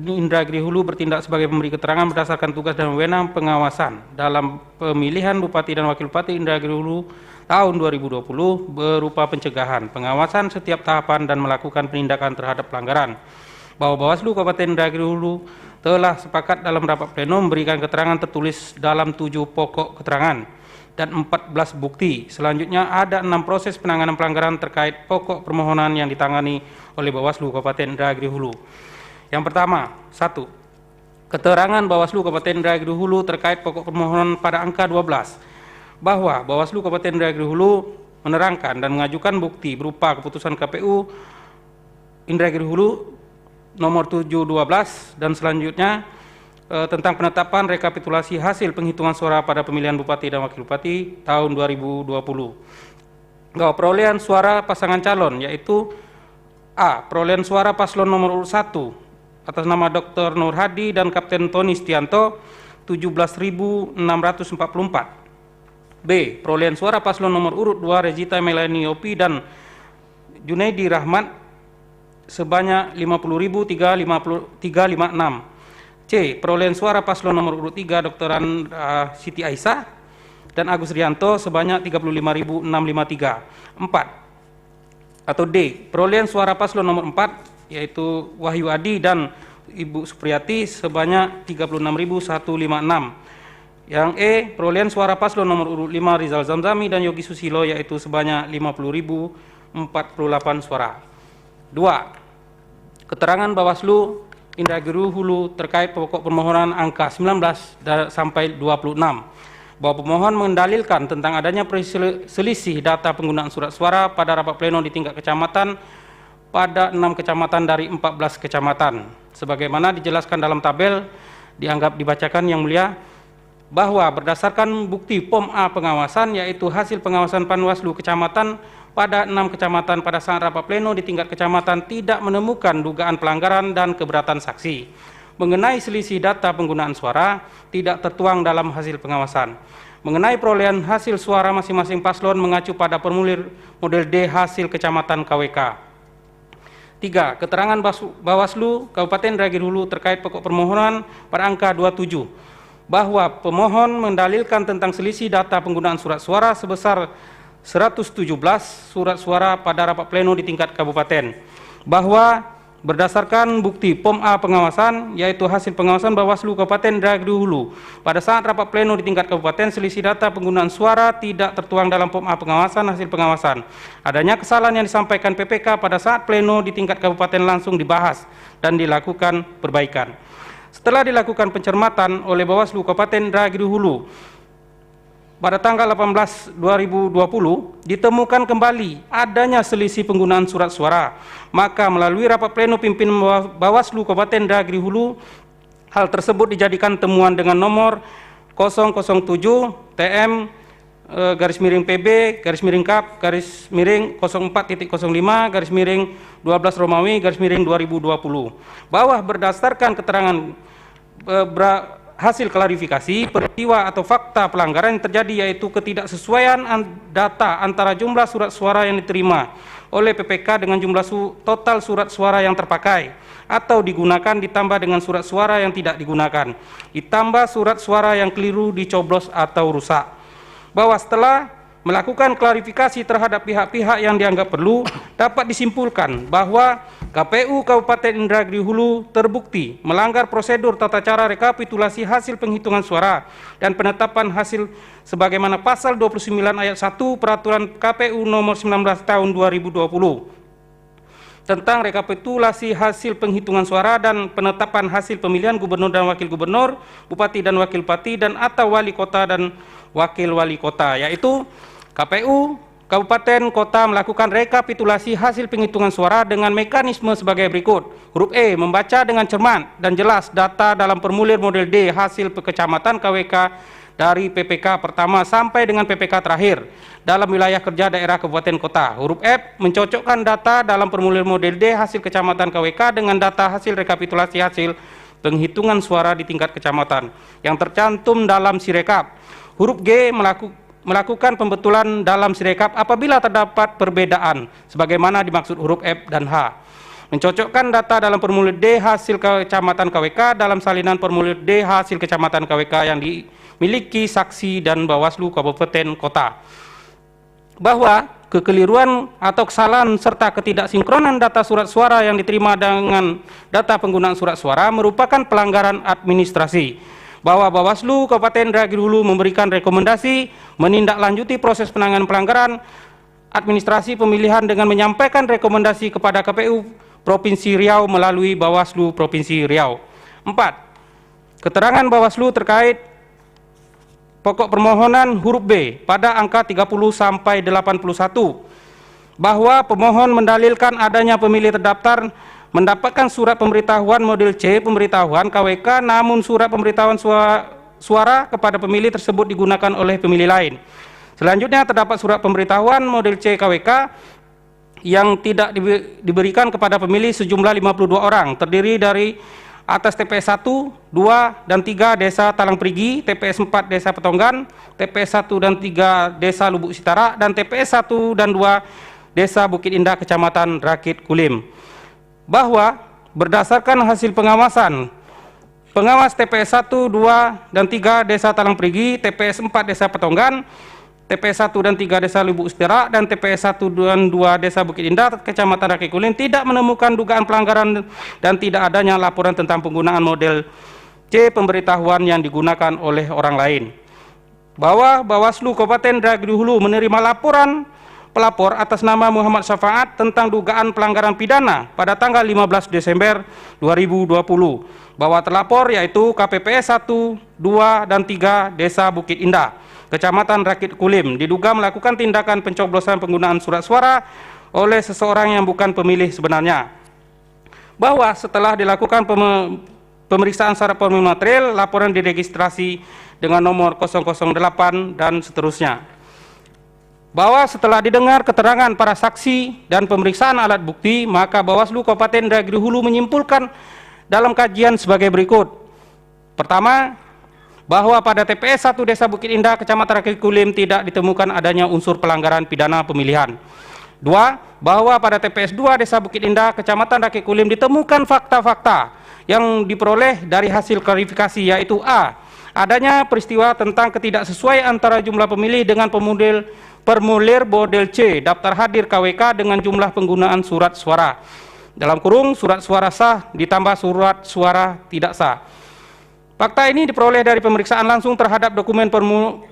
Indragiri Hulu bertindak sebagai pemberi keterangan berdasarkan tugas dan wewenang pengawasan dalam pemilihan Bupati dan Wakil Bupati Indragiri Hulu tahun 2020 berupa pencegahan, pengawasan setiap tahapan dan melakukan penindakan terhadap pelanggaran. Bahwa Bawaslu Kabupaten Indragiri Hulu telah sepakat dalam rapat pleno memberikan keterangan tertulis dalam 7 pokok keterangan dan 14 bukti. Selanjutnya ada 6 proses penanganan pelanggaran terkait pokok permohonan yang ditangani oleh Bawaslu Kabupaten Indragiri Hulu. Yang pertama, 1. Keterangan Bawaslu Kabupaten Indragiri Hulu terkait pokok permohonan pada angka 12, bahwa Bawaslu Kabupaten Indragiri Hulu menerangkan dan mengajukan bukti berupa keputusan KPU Indragiri Hulu nomor 712 dan selanjutnya tentang penetapan rekapitulasi hasil penghitungan suara pada pemilihan Bupati dan Wakil Bupati tahun 2020. Bahwa perolehan suara pasangan calon yaitu A. Perolehan suara paslon nomor urut 1 atas nama Dr. Nur Hadi dan Kapten Tony Stianto 17.644. B. Perolehan suara paslon nomor urut 2 Regita Melani Yopi dan Junaidi Rahmat sebanyak 50.356. C. Perolehan suara paslon nomor urut 3 Dr. Siti Aisyah dan Agus Rianto sebanyak 35.653. 4. Atau D. Perolehan suara paslon nomor 4 yaitu Wahyu Adi dan Ibu Supriyati sebanyak 36.156. Yang E. Perolehan suara paslon nomor urut 5 Rizal Zamzami dan Yogi Susilo yaitu sebanyak 50.048 suara. 2. Keterangan Bawaslu Indragiri Hulu terkait pokok permohonan angka 19 sampai 26, bahwa pemohon mendalilkan tentang adanya selisih data penggunaan surat suara pada rapat pleno di tingkat kecamatan pada 6 kecamatan dari 14 kecamatan. Sebagaimana dijelaskan dalam tabel, dianggap dibacakan Yang Mulia, bahwa berdasarkan bukti POM A pengawasan yaitu hasil pengawasan Panwaslu kecamatan pada 6 kecamatan pada saat rapat pleno di tingkat kecamatan tidak menemukan dugaan pelanggaran dan keberatan saksi. Mengenai selisih data penggunaan suara tidak tertuang dalam hasil pengawasan. Mengenai perolehan hasil suara masing-masing paslon mengacu pada formulir model D hasil kecamatan KWK. 3. Keterangan Bawaslu Kabupaten Indragiri Hulu terkait pokok permohonan pada angka 27, bahwa pemohon mendalilkan tentang selisih data penggunaan surat suara sebesar 117 surat suara pada rapat pleno di tingkat kabupaten, bahwa berdasarkan bukti POM A pengawasan yaitu hasil pengawasan Bawaslu Kabupaten Indragiri Hulu pada saat rapat pleno di tingkat kabupaten selisih data penggunaan suara tidak tertuang dalam POM A pengawasan hasil pengawasan. Adanya kesalahan yang disampaikan PPK pada saat pleno di tingkat kabupaten langsung dibahas dan dilakukan perbaikan. Setelah dilakukan pencermatan oleh Bawaslu Kabupaten Indragiri Hulu pada tanggal 18 2020 ditemukan kembali adanya selisih penggunaan surat suara, maka melalui rapat pleno pimpinan Bawaslu Kabupaten Indragiri Hulu hal tersebut dijadikan temuan dengan nomor 007 TM garis miring PB garis miring KAP garis miring 04.05 garis miring 12 Romawi garis miring 2020, bahwa berdasarkan keterangan hasil klarifikasi peristiwa atau fakta pelanggaran yang terjadi yaitu ketidaksesuaian data antara jumlah surat suara yang diterima oleh PPK dengan jumlah total surat suara yang terpakai atau digunakan ditambah dengan surat suara yang tidak digunakan, ditambah surat suara yang keliru dicoblos atau rusak. Bahwa setelah melakukan klarifikasi terhadap pihak-pihak yang dianggap perlu, dapat disimpulkan bahwa KPU Kabupaten Indragiri Hulu terbukti melanggar prosedur tata cara rekapitulasi hasil penghitungan suara dan penetapan hasil sebagaimana pasal 29 ayat 1 Peraturan KPU nomor 19 tahun 2020 tentang rekapitulasi hasil penghitungan suara dan penetapan hasil pemilihan gubernur dan wakil gubernur, bupati dan wakil bupati dan atau wali kota dan wakil wali kota, yaitu KPU kabupaten kota melakukan rekapitulasi hasil penghitungan suara dengan mekanisme sebagai berikut. Huruf E, membaca dengan cermat dan jelas data dalam formulir model D hasil kecamatan KWK dari PPK pertama sampai dengan PPK terakhir dalam wilayah kerja daerah kabupaten kota. Huruf F, mencocokkan data dalam formulir model D hasil kecamatan KWK dengan data hasil rekapitulasi hasil penghitungan suara di tingkat kecamatan yang tercantum dalam Sirekap. Huruf G, melakukan pembetulan dalam Sirekap apabila terdapat perbedaan sebagaimana dimaksud huruf F dan H. Mencocokkan data dalam formulir D hasil kecamatan KWK dalam salinan formulir D hasil kecamatan KWK yang dimiliki saksi dan Bawaslu Kabupaten Kota. Bahwa kekeliruan atau kesalahan serta ketidaksinkronan data surat suara yang diterima dengan data penggunaan surat suara merupakan pelanggaran administrasi. Bahwa Bawaslu Kabupaten Indragiri Hulu memberikan rekomendasi menindaklanjuti proses penanganan pelanggaran administrasi pemilihan dengan menyampaikan rekomendasi kepada KPU Provinsi Riau melalui Bawaslu Provinsi Riau. 4. Keterangan Bawaslu terkait pokok permohonan huruf B pada angka 30 sampai 81 bahwa pemohon mendalilkan adanya pemilih terdaftar mendapatkan surat pemberitahuan model C pemberitahuan KWK namun surat pemberitahuan suara kepada pemilih tersebut digunakan oleh pemilih lain. Selanjutnya terdapat surat pemberitahuan model C KWK yang tidak diberikan kepada pemilih sejumlah 52 orang terdiri dari atas TPS 1, 2, dan 3 Desa Talang Perigi, TPS 4 Desa Petonggan, TPS 1 dan 3 Desa Lubuk Sitara, dan TPS 1 dan 2 Desa Bukit Indah Kecamatan Rakit Kulim. Bahwa berdasarkan hasil pengawasan pengawas TPS 1, 2, dan 3 Desa Talang Perigi, TPS 4 Desa Petonggan, TPS 1 dan 3 Desa Lubuk Sitara, dan TPS 1 dan 2 Desa Bukit Indah, Kecamatan Rakit Kulim tidak menemukan dugaan pelanggaran dan tidak adanya laporan tentang penggunaan model C pemberitahuan yang digunakan oleh orang lain. Bahwa Bawaslu Kabupaten Indragiri Hulu menerima laporan pelapor atas nama Muhammad Syafaat tentang dugaan pelanggaran pidana pada tanggal 15 Desember 2020. Bahwa terlapor yaitu KPPS 1, 2, dan 3 Desa Bukit Indah, Kecamatan Rakit Kulim diduga melakukan tindakan pencoblosan penggunaan surat suara oleh seseorang yang bukan pemilih sebenarnya. Bahwa setelah dilakukan pemeriksaan secara formulir material, laporan diregistrasi dengan nomor 008 dan seterusnya. Bahwa setelah didengar keterangan para saksi dan pemeriksaan alat bukti, maka Bawaslu Kabupaten Indragiri Hulu menyimpulkan dalam kajian sebagai berikut. Pertama, bahwa pada TPS 1 Desa Bukit Indah, Kecamatan Rakit Kulim tidak ditemukan adanya unsur pelanggaran pidana pemilihan. 2. Bahwa pada TPS 2 Desa Bukit Indah, Kecamatan Rakit Kulim ditemukan fakta-fakta yang diperoleh dari hasil klarifikasi yaitu A. Adanya peristiwa tentang ketidaksesuaian antara jumlah pemilih dengan formulir model C daftar hadir KWK dengan jumlah penggunaan surat suara. Dalam kurung surat suara sah ditambah surat suara tidak sah. Fakta ini diperoleh dari pemeriksaan langsung terhadap dokumen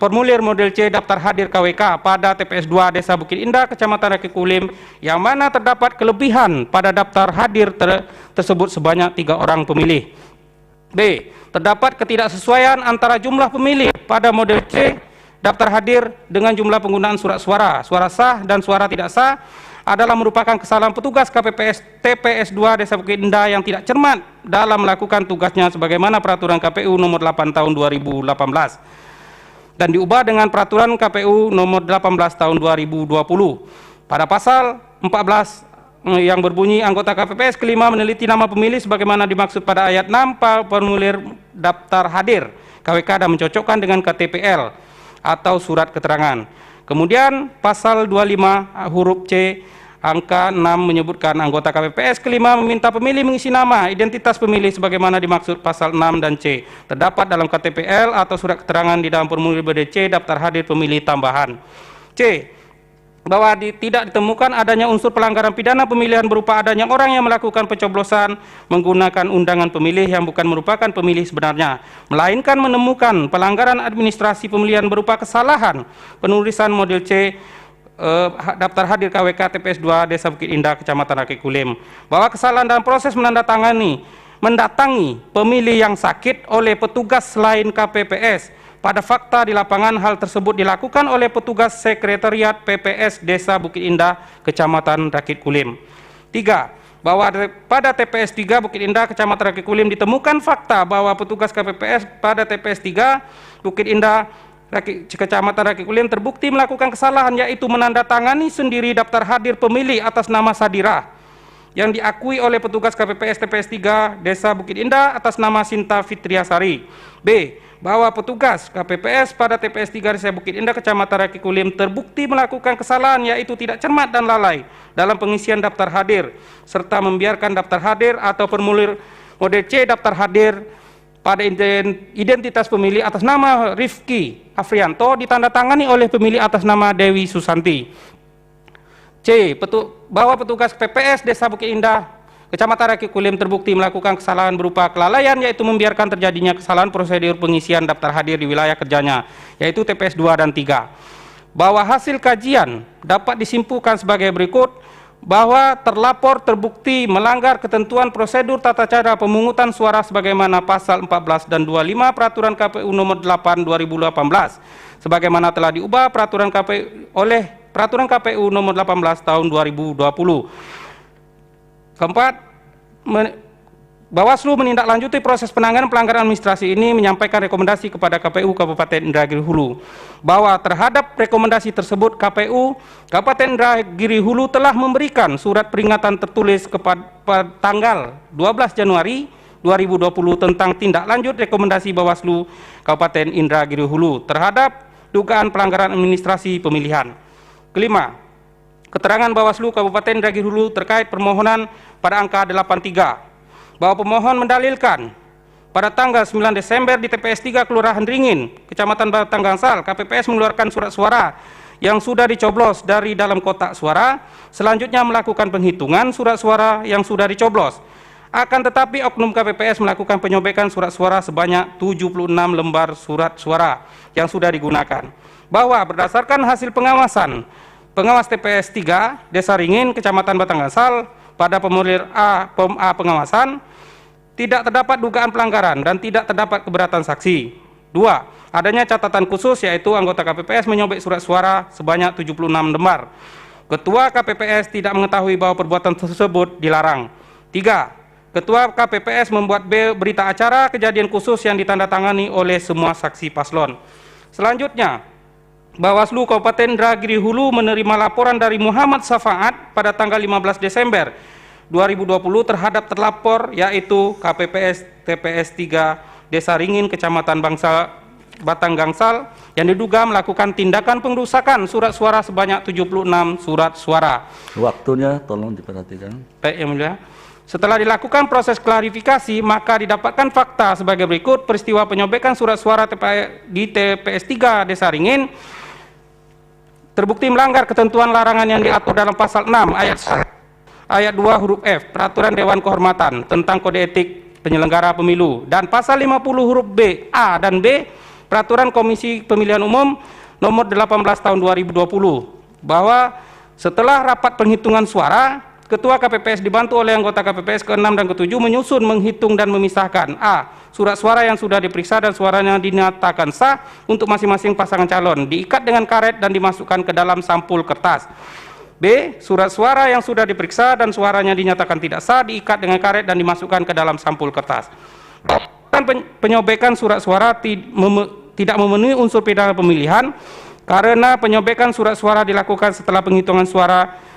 formulir model C daftar hadir KWK pada TPS 2 Desa Bukit Indah, Kecamatan Rakit Kulim, yang mana terdapat kelebihan pada daftar hadir tersebut sebanyak 3 orang pemilih. B. Terdapat ketidaksesuaian antara jumlah pemilih pada model C daftar hadir dengan jumlah penggunaan surat suara. Suara sah dan suara tidak sah adalah merupakan kesalahan petugas KPPS TPS 2 Desa Bukit Indah yang tidak cermat dalam melakukan tugasnya sebagaimana peraturan KPU nomor 8 tahun 2018 dan diubah dengan peraturan KPU nomor 18 tahun 2020 pada pasal 14 yang berbunyi anggota KPPS kelima meneliti nama pemilih sebagaimana dimaksud pada ayat 6 formulir daftar hadir KWK dan mencocokkan dengan KTPL atau surat keterangan. Kemudian pasal 25 huruf C angka 6 menyebutkan anggota KPPS kelima meminta pemilih mengisi nama identitas pemilih sebagaimana dimaksud pasal 6 dan C terdapat dalam KTPL atau surat keterangan di dalam formulir BDC daftar hadir pemilih tambahan. C. Bahwa tidak ditemukan adanya unsur pelanggaran pidana pemilihan berupa adanya orang yang melakukan pencoblosan menggunakan undangan pemilih yang bukan merupakan pemilih sebenarnya, melainkan menemukan pelanggaran administrasi pemilihan berupa kesalahan penulisan model C daftar hadir KWK TPS 2 Desa Bukit Indah, Kecamatan Rakit Kulim. Bahwa kesalahan dalam proses mendatangi pemilih yang sakit oleh petugas selain KPPS pada fakta di lapangan hal tersebut dilakukan oleh petugas Sekretariat PPS Desa Bukit Indah, Kecamatan Rakit Kulim. 3. Bahwa pada TPS 3 Bukit Indah, Kecamatan Rakit Kulim ditemukan fakta bahwa petugas KPPS pada TPS 3 Bukit Indah, Kecamatan Rakit Kulim terbukti melakukan kesalahan, yaitu menandatangani sendiri daftar hadir pemilih atas nama Sadira yang diakui oleh petugas KPPS TPS 3 Desa Bukit Indah atas nama Sinta Fitriasari. B. Bahwa petugas KPPS pada TPS 3 Desa Bukit Indah, Kecamatan Rakit Kulim terbukti melakukan kesalahan, yaitu tidak cermat dan lalai dalam pengisian daftar hadir, serta membiarkan daftar hadir atau formulir model C daftar hadir pada identitas pemilih atas nama Rifki Afrianto ditandatangani oleh pemilih atas nama Dewi Susanti. C. Bahwa petugas PPS Desa Bukit Indah, Kecamatan Rakit Kulim terbukti melakukan kesalahan berupa kelalaian, yaitu membiarkan terjadinya kesalahan prosedur pengisian daftar hadir di wilayah kerjanya, yaitu TPS 2 dan 3. Bahwa hasil kajian dapat disimpulkan sebagai berikut, bahwa terlapor terbukti melanggar ketentuan prosedur tata cara pemungutan suara sebagaimana pasal 14 dan 25 Peraturan KPU nomor 8 2018, sebagaimana telah diubah peraturan KPU oleh Peraturan KPU nomor 18 tahun 2020. Keempat, Bawaslu menindaklanjuti proses penanganan pelanggaran administrasi ini, menyampaikan rekomendasi kepada KPU Kabupaten Indragiri Hulu bahwa terhadap rekomendasi tersebut KPU Kabupaten Indragiri Hulu telah memberikan surat peringatan tertulis kepada tanggal 12 Januari 2020 tentang tindak lanjut rekomendasi Bawaslu Kabupaten Indragiri Hulu terhadap dugaan pelanggaran administrasi pemilihan. Kelima, keterangan Bawaslu Kabupaten Indragiri Hulu terkait permohonan pada angka 83, bahwa pemohon mendalilkan pada tanggal 9 Desember di TPS 3 Kelurahan Ringin, Kecamatan Batang Gansal, KPPS mengeluarkan surat suara yang sudah dicoblos dari dalam kotak suara, selanjutnya melakukan penghitungan surat suara yang sudah dicoblos. Akan tetapi oknum KPPS melakukan penyobekan surat suara sebanyak 76 lembar surat suara yang sudah digunakan. Bahwa berdasarkan hasil pengawasan pengawas TPS 3 Desa Ringin, Kecamatan Batang Gansal, pada formulir A POM A pengawasan tidak terdapat dugaan pelanggaran dan tidak terdapat keberatan saksi. 2. Adanya catatan khusus, yaitu anggota KPPS menyobek surat suara sebanyak 76 lembar. Ketua KPPS tidak mengetahui bahwa perbuatan tersebut dilarang. 3. Ketua KPPS membuat berita acara kejadian khusus yang ditandatangani oleh semua saksi paslon. Selanjutnya, Bawaslu Kabupaten Indragiri Hulu menerima laporan dari Muhammad Safaat pada tanggal 15 Desember 2020 terhadap terlapor, yaitu KPPS TPS 3 Desa Ringin, Kecamatan Batang Gansal, yang diduga melakukan tindakan pengrusakan surat suara sebanyak 76 surat suara. Waktunya tolong diperhatikan. Baik, Yang Mulia. Setelah dilakukan proses klarifikasi, maka didapatkan fakta sebagai berikut. Peristiwa penyobekan surat suara di TPS 3 Desa Ringin terbukti melanggar ketentuan larangan yang diatur dalam pasal 6 ayat 2 huruf F Peraturan Dewan Kehormatan tentang Kode Etik Penyelenggara Pemilu dan pasal 50 huruf B, A, dan B Peraturan Komisi Pemilihan Umum nomor 18 tahun 2020, bahwa setelah rapat penghitungan suara, Ketua KPPS dibantu oleh anggota KPPS ke-6 dan ke-7 menyusun, menghitung, dan memisahkan A. Surat suara yang sudah diperiksa dan suaranya dinyatakan sah untuk masing-masing pasangan calon, diikat dengan karet dan dimasukkan ke dalam sampul kertas. B. Surat suara yang sudah diperiksa dan suaranya dinyatakan tidak sah, diikat dengan karet dan dimasukkan ke dalam sampul kertas. Penyobekan surat suara tidak memenuhi unsur pidana pemilihan karena penyobekan surat suara dilakukan setelah penghitungan surat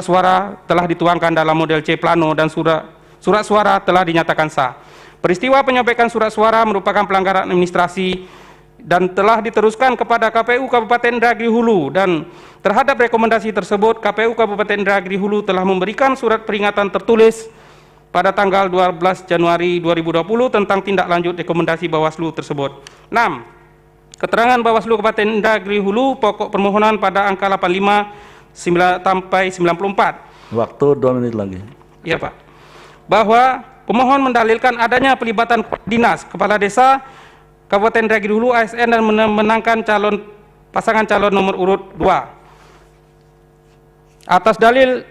suara telah dituangkan dalam model C plano dan surat suara telah dinyatakan sah. Peristiwa penyobekan surat suara merupakan pelanggaran administrasi dan telah diteruskan kepada KPU Kabupaten Indragiri Hulu, dan terhadap rekomendasi tersebut KPU Kabupaten Indragiri Hulu telah memberikan surat peringatan tertulis pada tanggal 12 Januari 2020 tentang tindak lanjut rekomendasi Bawaslu tersebut. 6. Keterangan Bawaslu Kabupaten Indragiri Hulu pokok permohonan pada angka 85 sampai 94. Waktu 2 menit lagi. Iya, Pak. Bahwa pemohon mendalilkan adanya pelibatan dinas, kepala desa Kabupaten Indragiri Hulu ASN dan menangkan pasangan calon nomor urut 2. Atas dalil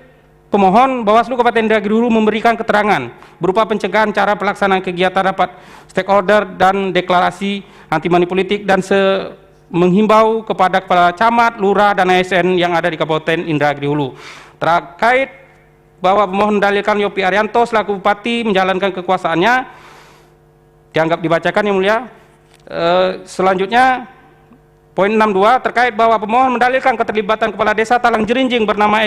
pemohon, Bawaslu Kabupaten Indragiri Hulu memberikan keterangan berupa pencegahan cara pelaksanaan kegiatan rapat stakeholder dan deklarasi anti money politik dan menghimbau kepada kepala camat, lurah, dan ASN yang ada di Kabupaten Indragiri Hulu. Terkait bahwa pemohon mendalilkan Yopi Arianto selaku Bupati menjalankan kekuasaannya, dianggap dibacakan yang mulia. Selanjutnya, poin 62 terkait bahwa pemohon mendalilkan keterlibatan kepala desa Talang Jerinjing bernama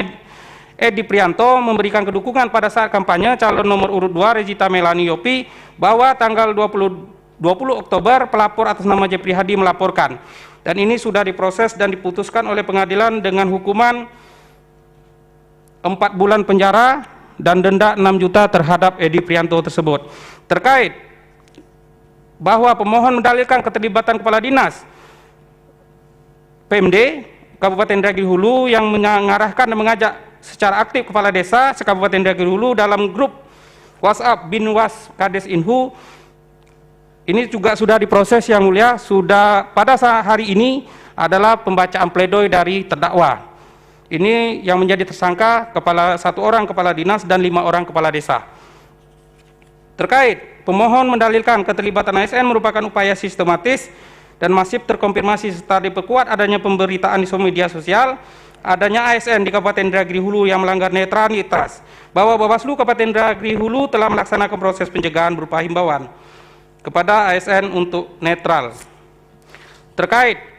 Edi Prianto memberikan kedukungan pada saat kampanye calon nomor urut 2 Regita Melani Yopi bahwa tanggal 20 Oktober pelapor atas nama Jepri Hadi melaporkan, dan ini sudah diproses dan diputuskan oleh pengadilan dengan hukuman 4 bulan penjara dan denda 6 juta terhadap Edi Prianto tersebut. Terkait bahwa pemohon mendalilkan keterlibatan kepala dinas PMD Kabupaten Indragiri Hulu yang mengarahkan dan mengajak secara aktif kepala desa se-Kabupaten Indragiri Hulu dalam grup WhatsApp Binwas Kades Inhu, ini juga sudah diproses yang mulia. Sudah pada hari ini adalah pembacaan pledoi dari terdakwa. Ini yang menjadi tersangka satu orang kepala dinas dan 5 orang kepala desa. Terkait pemohon mendalilkan keterlibatan ASN merupakan upaya sistematis dan masif terkonfirmasi serta diperkuat adanya pemberitaan di media sosial, adanya ASN di Kabupaten Indragiri Hulu yang melanggar netralitas, bahwa Bawaslu Kabupaten Indragiri Hulu telah melaksanakan proses pencegahan berupa himbauan kepada ASN untuk netral. Terkait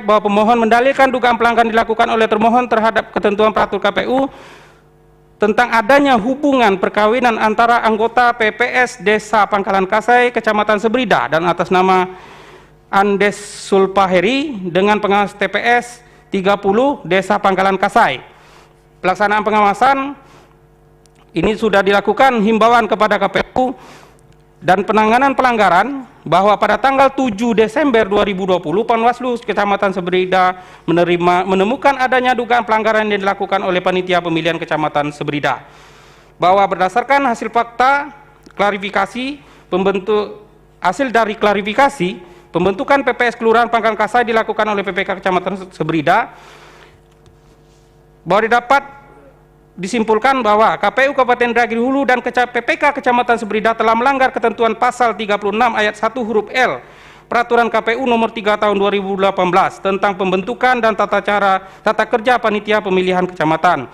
bahwa pemohon mendalilkan dugaan pelanggaran dilakukan oleh termohon terhadap ketentuan peraturan KPU tentang adanya hubungan perkawinan antara anggota PPS Desa Pangkalan Kasai, Kecamatan Sebrida dan atas nama Andes Sulpaheri dengan pengawas TPS 30 Desa Pangkalan Kasai. Pelaksanaan pengawasan ini sudah dilakukan himbauan kepada KPU dan penanganan pelanggaran bahwa pada tanggal 7 Desember 2020 Panwaslu Kecamatan Sebrida menemukan adanya dugaan pelanggaran yang dilakukan oleh panitia pemilihan Kecamatan Sebrida, bahwa berdasarkan hasil fakta klarifikasi pembentukan PPS Kelurahan Pangkalan Kasai dilakukan oleh PPK Kecamatan Sebrida, bahwa didapat disimpulkan bahwa KPU Kabupaten Indragiri Hulu dan PPK Kecamatan Sebrida telah melanggar ketentuan pasal 36 ayat 1 huruf L Peraturan KPU nomor 3 tahun 2018 tentang pembentukan dan tata kerja panitia pemilihan kecamatan,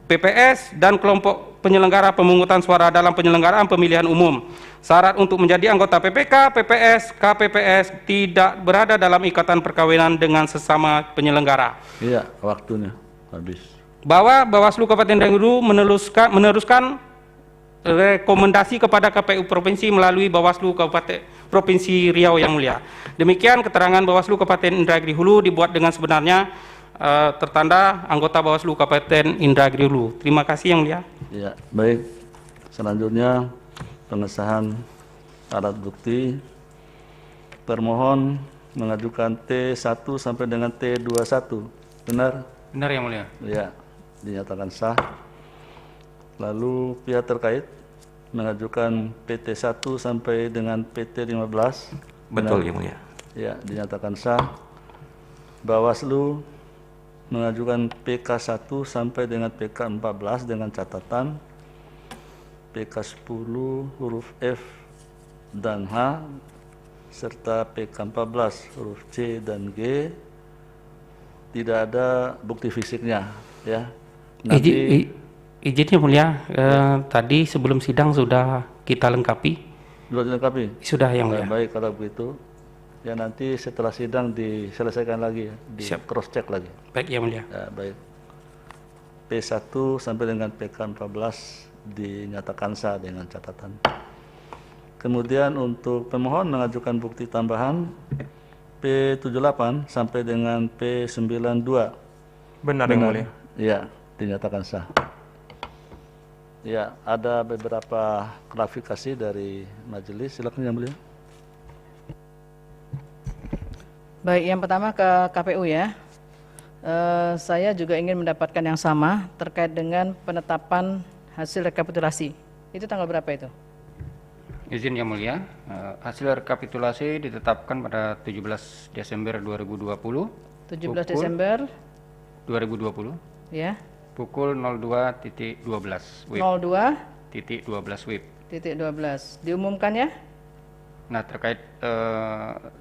PPS dan kelompok penyelenggara pemungutan suara dalam penyelenggaraan pemilihan umum. Syarat untuk menjadi anggota PPK, PPS, KPPS tidak berada dalam ikatan perkawinan dengan sesama penyelenggara. Iya, waktunya habis. Bahwa Bawaslu Kabupaten Indragiri Hulu meneruskan rekomendasi kepada KPU Provinsi melalui Bawaslu Kabupaten Provinsi Riau yang mulia. Demikian keterangan Bawaslu Kabupaten Indragiri Hulu dibuat dengan sebenarnya, tertanda anggota Bawaslu Kabupaten Indragiri Hulu. Terima kasih yang mulia. Ya, baik. Selanjutnya pengesahan alat bukti. Termohon mengajukan T1 sampai dengan T21. Benar? Benar yang mulia. Ya, dinyatakan sah. Lalu pihak terkait mengajukan PT1 sampai dengan PT15. Betul yang mulia. Ya, dinyatakan sah. Bawaslu mengajukan PK1 sampai dengan PK14 dengan catatan PK10 huruf F dan H serta PK14 huruf C dan G tidak ada bukti fisiknya, ya. Nanti Izin yang mulia, tadi sebelum sidang sudah kita lengkapi. Sudah dilengkapi? Sudah yang mulia. Baik, kalau begitu ya nanti setelah sidang diselesaikan lagi, ya, di cross check lagi. Baik yang mulia. Ya, baik. P1 sampai dengan PK14 dinyatakan sah dengan catatan. Kemudian untuk pemohon mengajukan bukti tambahan P78 sampai dengan P92. Benar yang mulia. Ya, dinyatakan sah. Ya, ada beberapa klarifikasi dari majelis. Silakan yang mulia. Baik, yang pertama ke KPU ya. Saya juga ingin mendapatkan yang sama terkait dengan penetapan hasil rekapitulasi. Itu tanggal berapa itu? Izin yang mulia, hasil rekapitulasi ditetapkan pada 17 Desember 2020. 17 Desember 2020. Ya. pukul 02.12 WIB. 02.12 WIB. Diumumkan ya? Nah, terkait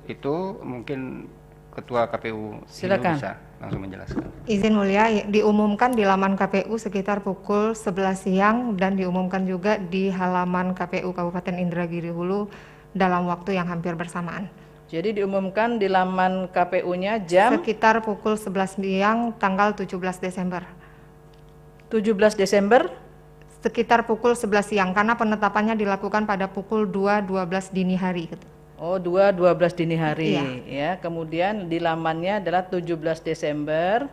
itu mungkin Ketua KPU Silakan. bisa langsung menjelaskan. Izin mulia, diumumkan di laman KPU sekitar pukul 11 siang dan diumumkan juga di halaman KPU Kabupaten Indragiri Hulu dalam waktu yang hampir bersamaan. Jadi diumumkan di laman KPU-nya jam? Sekitar pukul 11 siang tanggal 17 Desember. 17 Desember? Sekitar pukul 11 siang karena penetapannya dilakukan pada pukul 2.12 dini hari. Oh, 2.12 dini hari. Iya. Ya, kemudian di lamannya adalah 17 Desember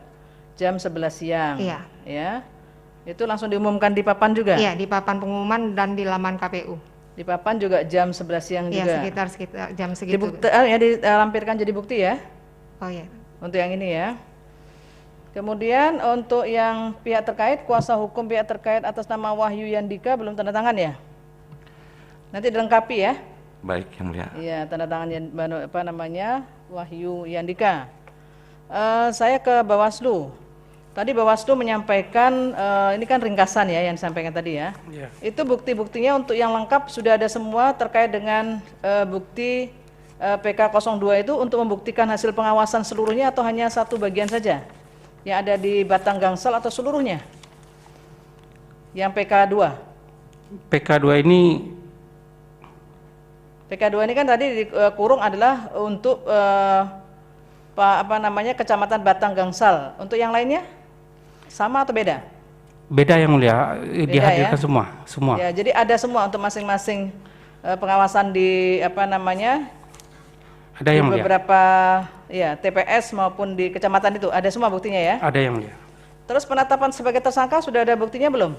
jam 11 siang. Iya. Ya. Itu langsung diumumkan di papan juga? Iya, di papan pengumuman dan di laman KPU. Di papan juga jam 11 siang juga? Iya, sekitar jam segitu. Dilampirkan jadi bukti ya? Oh iya. Untuk yang ini ya. Kemudian untuk yang pihak terkait, kuasa hukum pihak terkait atas nama Wahyu Yandika belum tanda tangan ya? Nanti dilengkapi ya? Baik, Yang Mulia. Iya, tanda tangan Wahyu Yandika. Saya ke Bawaslu. Tadi Bawaslu menyampaikan, ini kan ringkasan ya yang disampaikan tadi ya. Iya. Itu bukti-buktinya untuk yang lengkap sudah ada semua terkait dengan bukti PK02 itu untuk membuktikan hasil pengawasan seluruhnya atau hanya satu bagian saja yang ada di Batang Gangsal atau seluruhnya? Yang PK2. PK2 ini kan tadi kurung adalah untuk Kecamatan Batang Gangsal. Untuk yang lainnya sama atau beda? beda Yang Mulia, dihadirkan ya? semua. Ya, jadi ada semua untuk masing-masing pengawasan di ada di Yang Mulia. beberapa ya TPS maupun di kecamatan itu ada semua buktinya ya? Ada Yang Mulia. Terus penetapan sebagai tersangka sudah ada buktinya belum?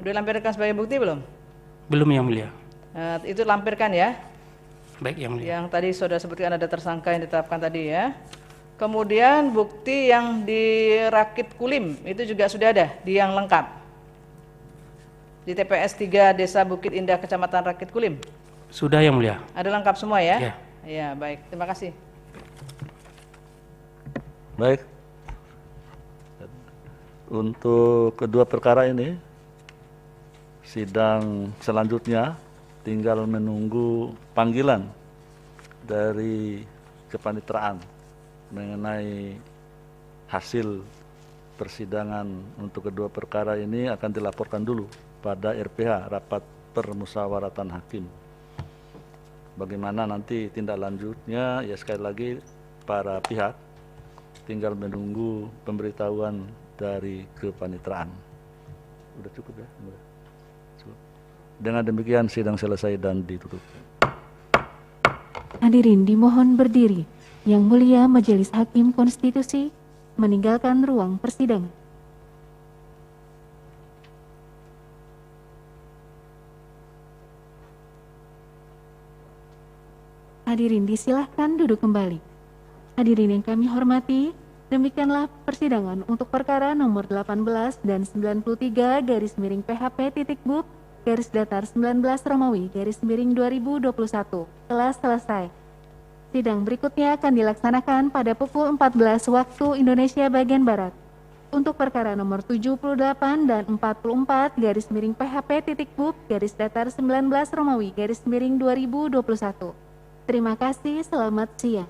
Sudah lampirkan sebagai bukti belum? Belum Yang Mulia. Itu lampirkan ya. Baik Yang Mulia. Yang tadi sudah sebutkan ada tersangka yang ditetapkan tadi ya. Kemudian bukti yang di Rakit Kulim itu juga sudah ada di yang lengkap. Di TPS 3 Desa Bukit Indah Kecamatan Rakit Kulim. Sudah Yang Mulia. Ada lengkap semua ya? Ya. Ya, baik. Terima kasih. Baik. Untuk kedua perkara ini, sidang selanjutnya tinggal menunggu panggilan dari kepaniteraan mengenai hasil persidangan untuk kedua perkara ini akan dilaporkan dulu pada RPH, Rapat Permusyawaratan Hakim. Bagaimana nanti tindak lanjutnya, ya sekali lagi para pihak tinggal menunggu pemberitahuan dari kepaniteraan. Udah cukup ya? Cukup. Dengan demikian sidang selesai dan ditutup. Hadirin dimohon berdiri. Yang Mulia Majelis Hakim Konstitusi meninggalkan ruang persidangan. Hadirin disilahkan duduk kembali. Hadirin yang kami hormati, demikianlah persidangan untuk perkara nomor 18 dan 93-PHP-Bu-19-Romawi-2021 telah selesai. Sidang berikutnya akan dilaksanakan pada pukul 14 waktu Indonesia bagian Barat. Untuk perkara nomor 78 dan 44-PHP-Bu-19 Romawi-2021. Terima kasih, selamat siang.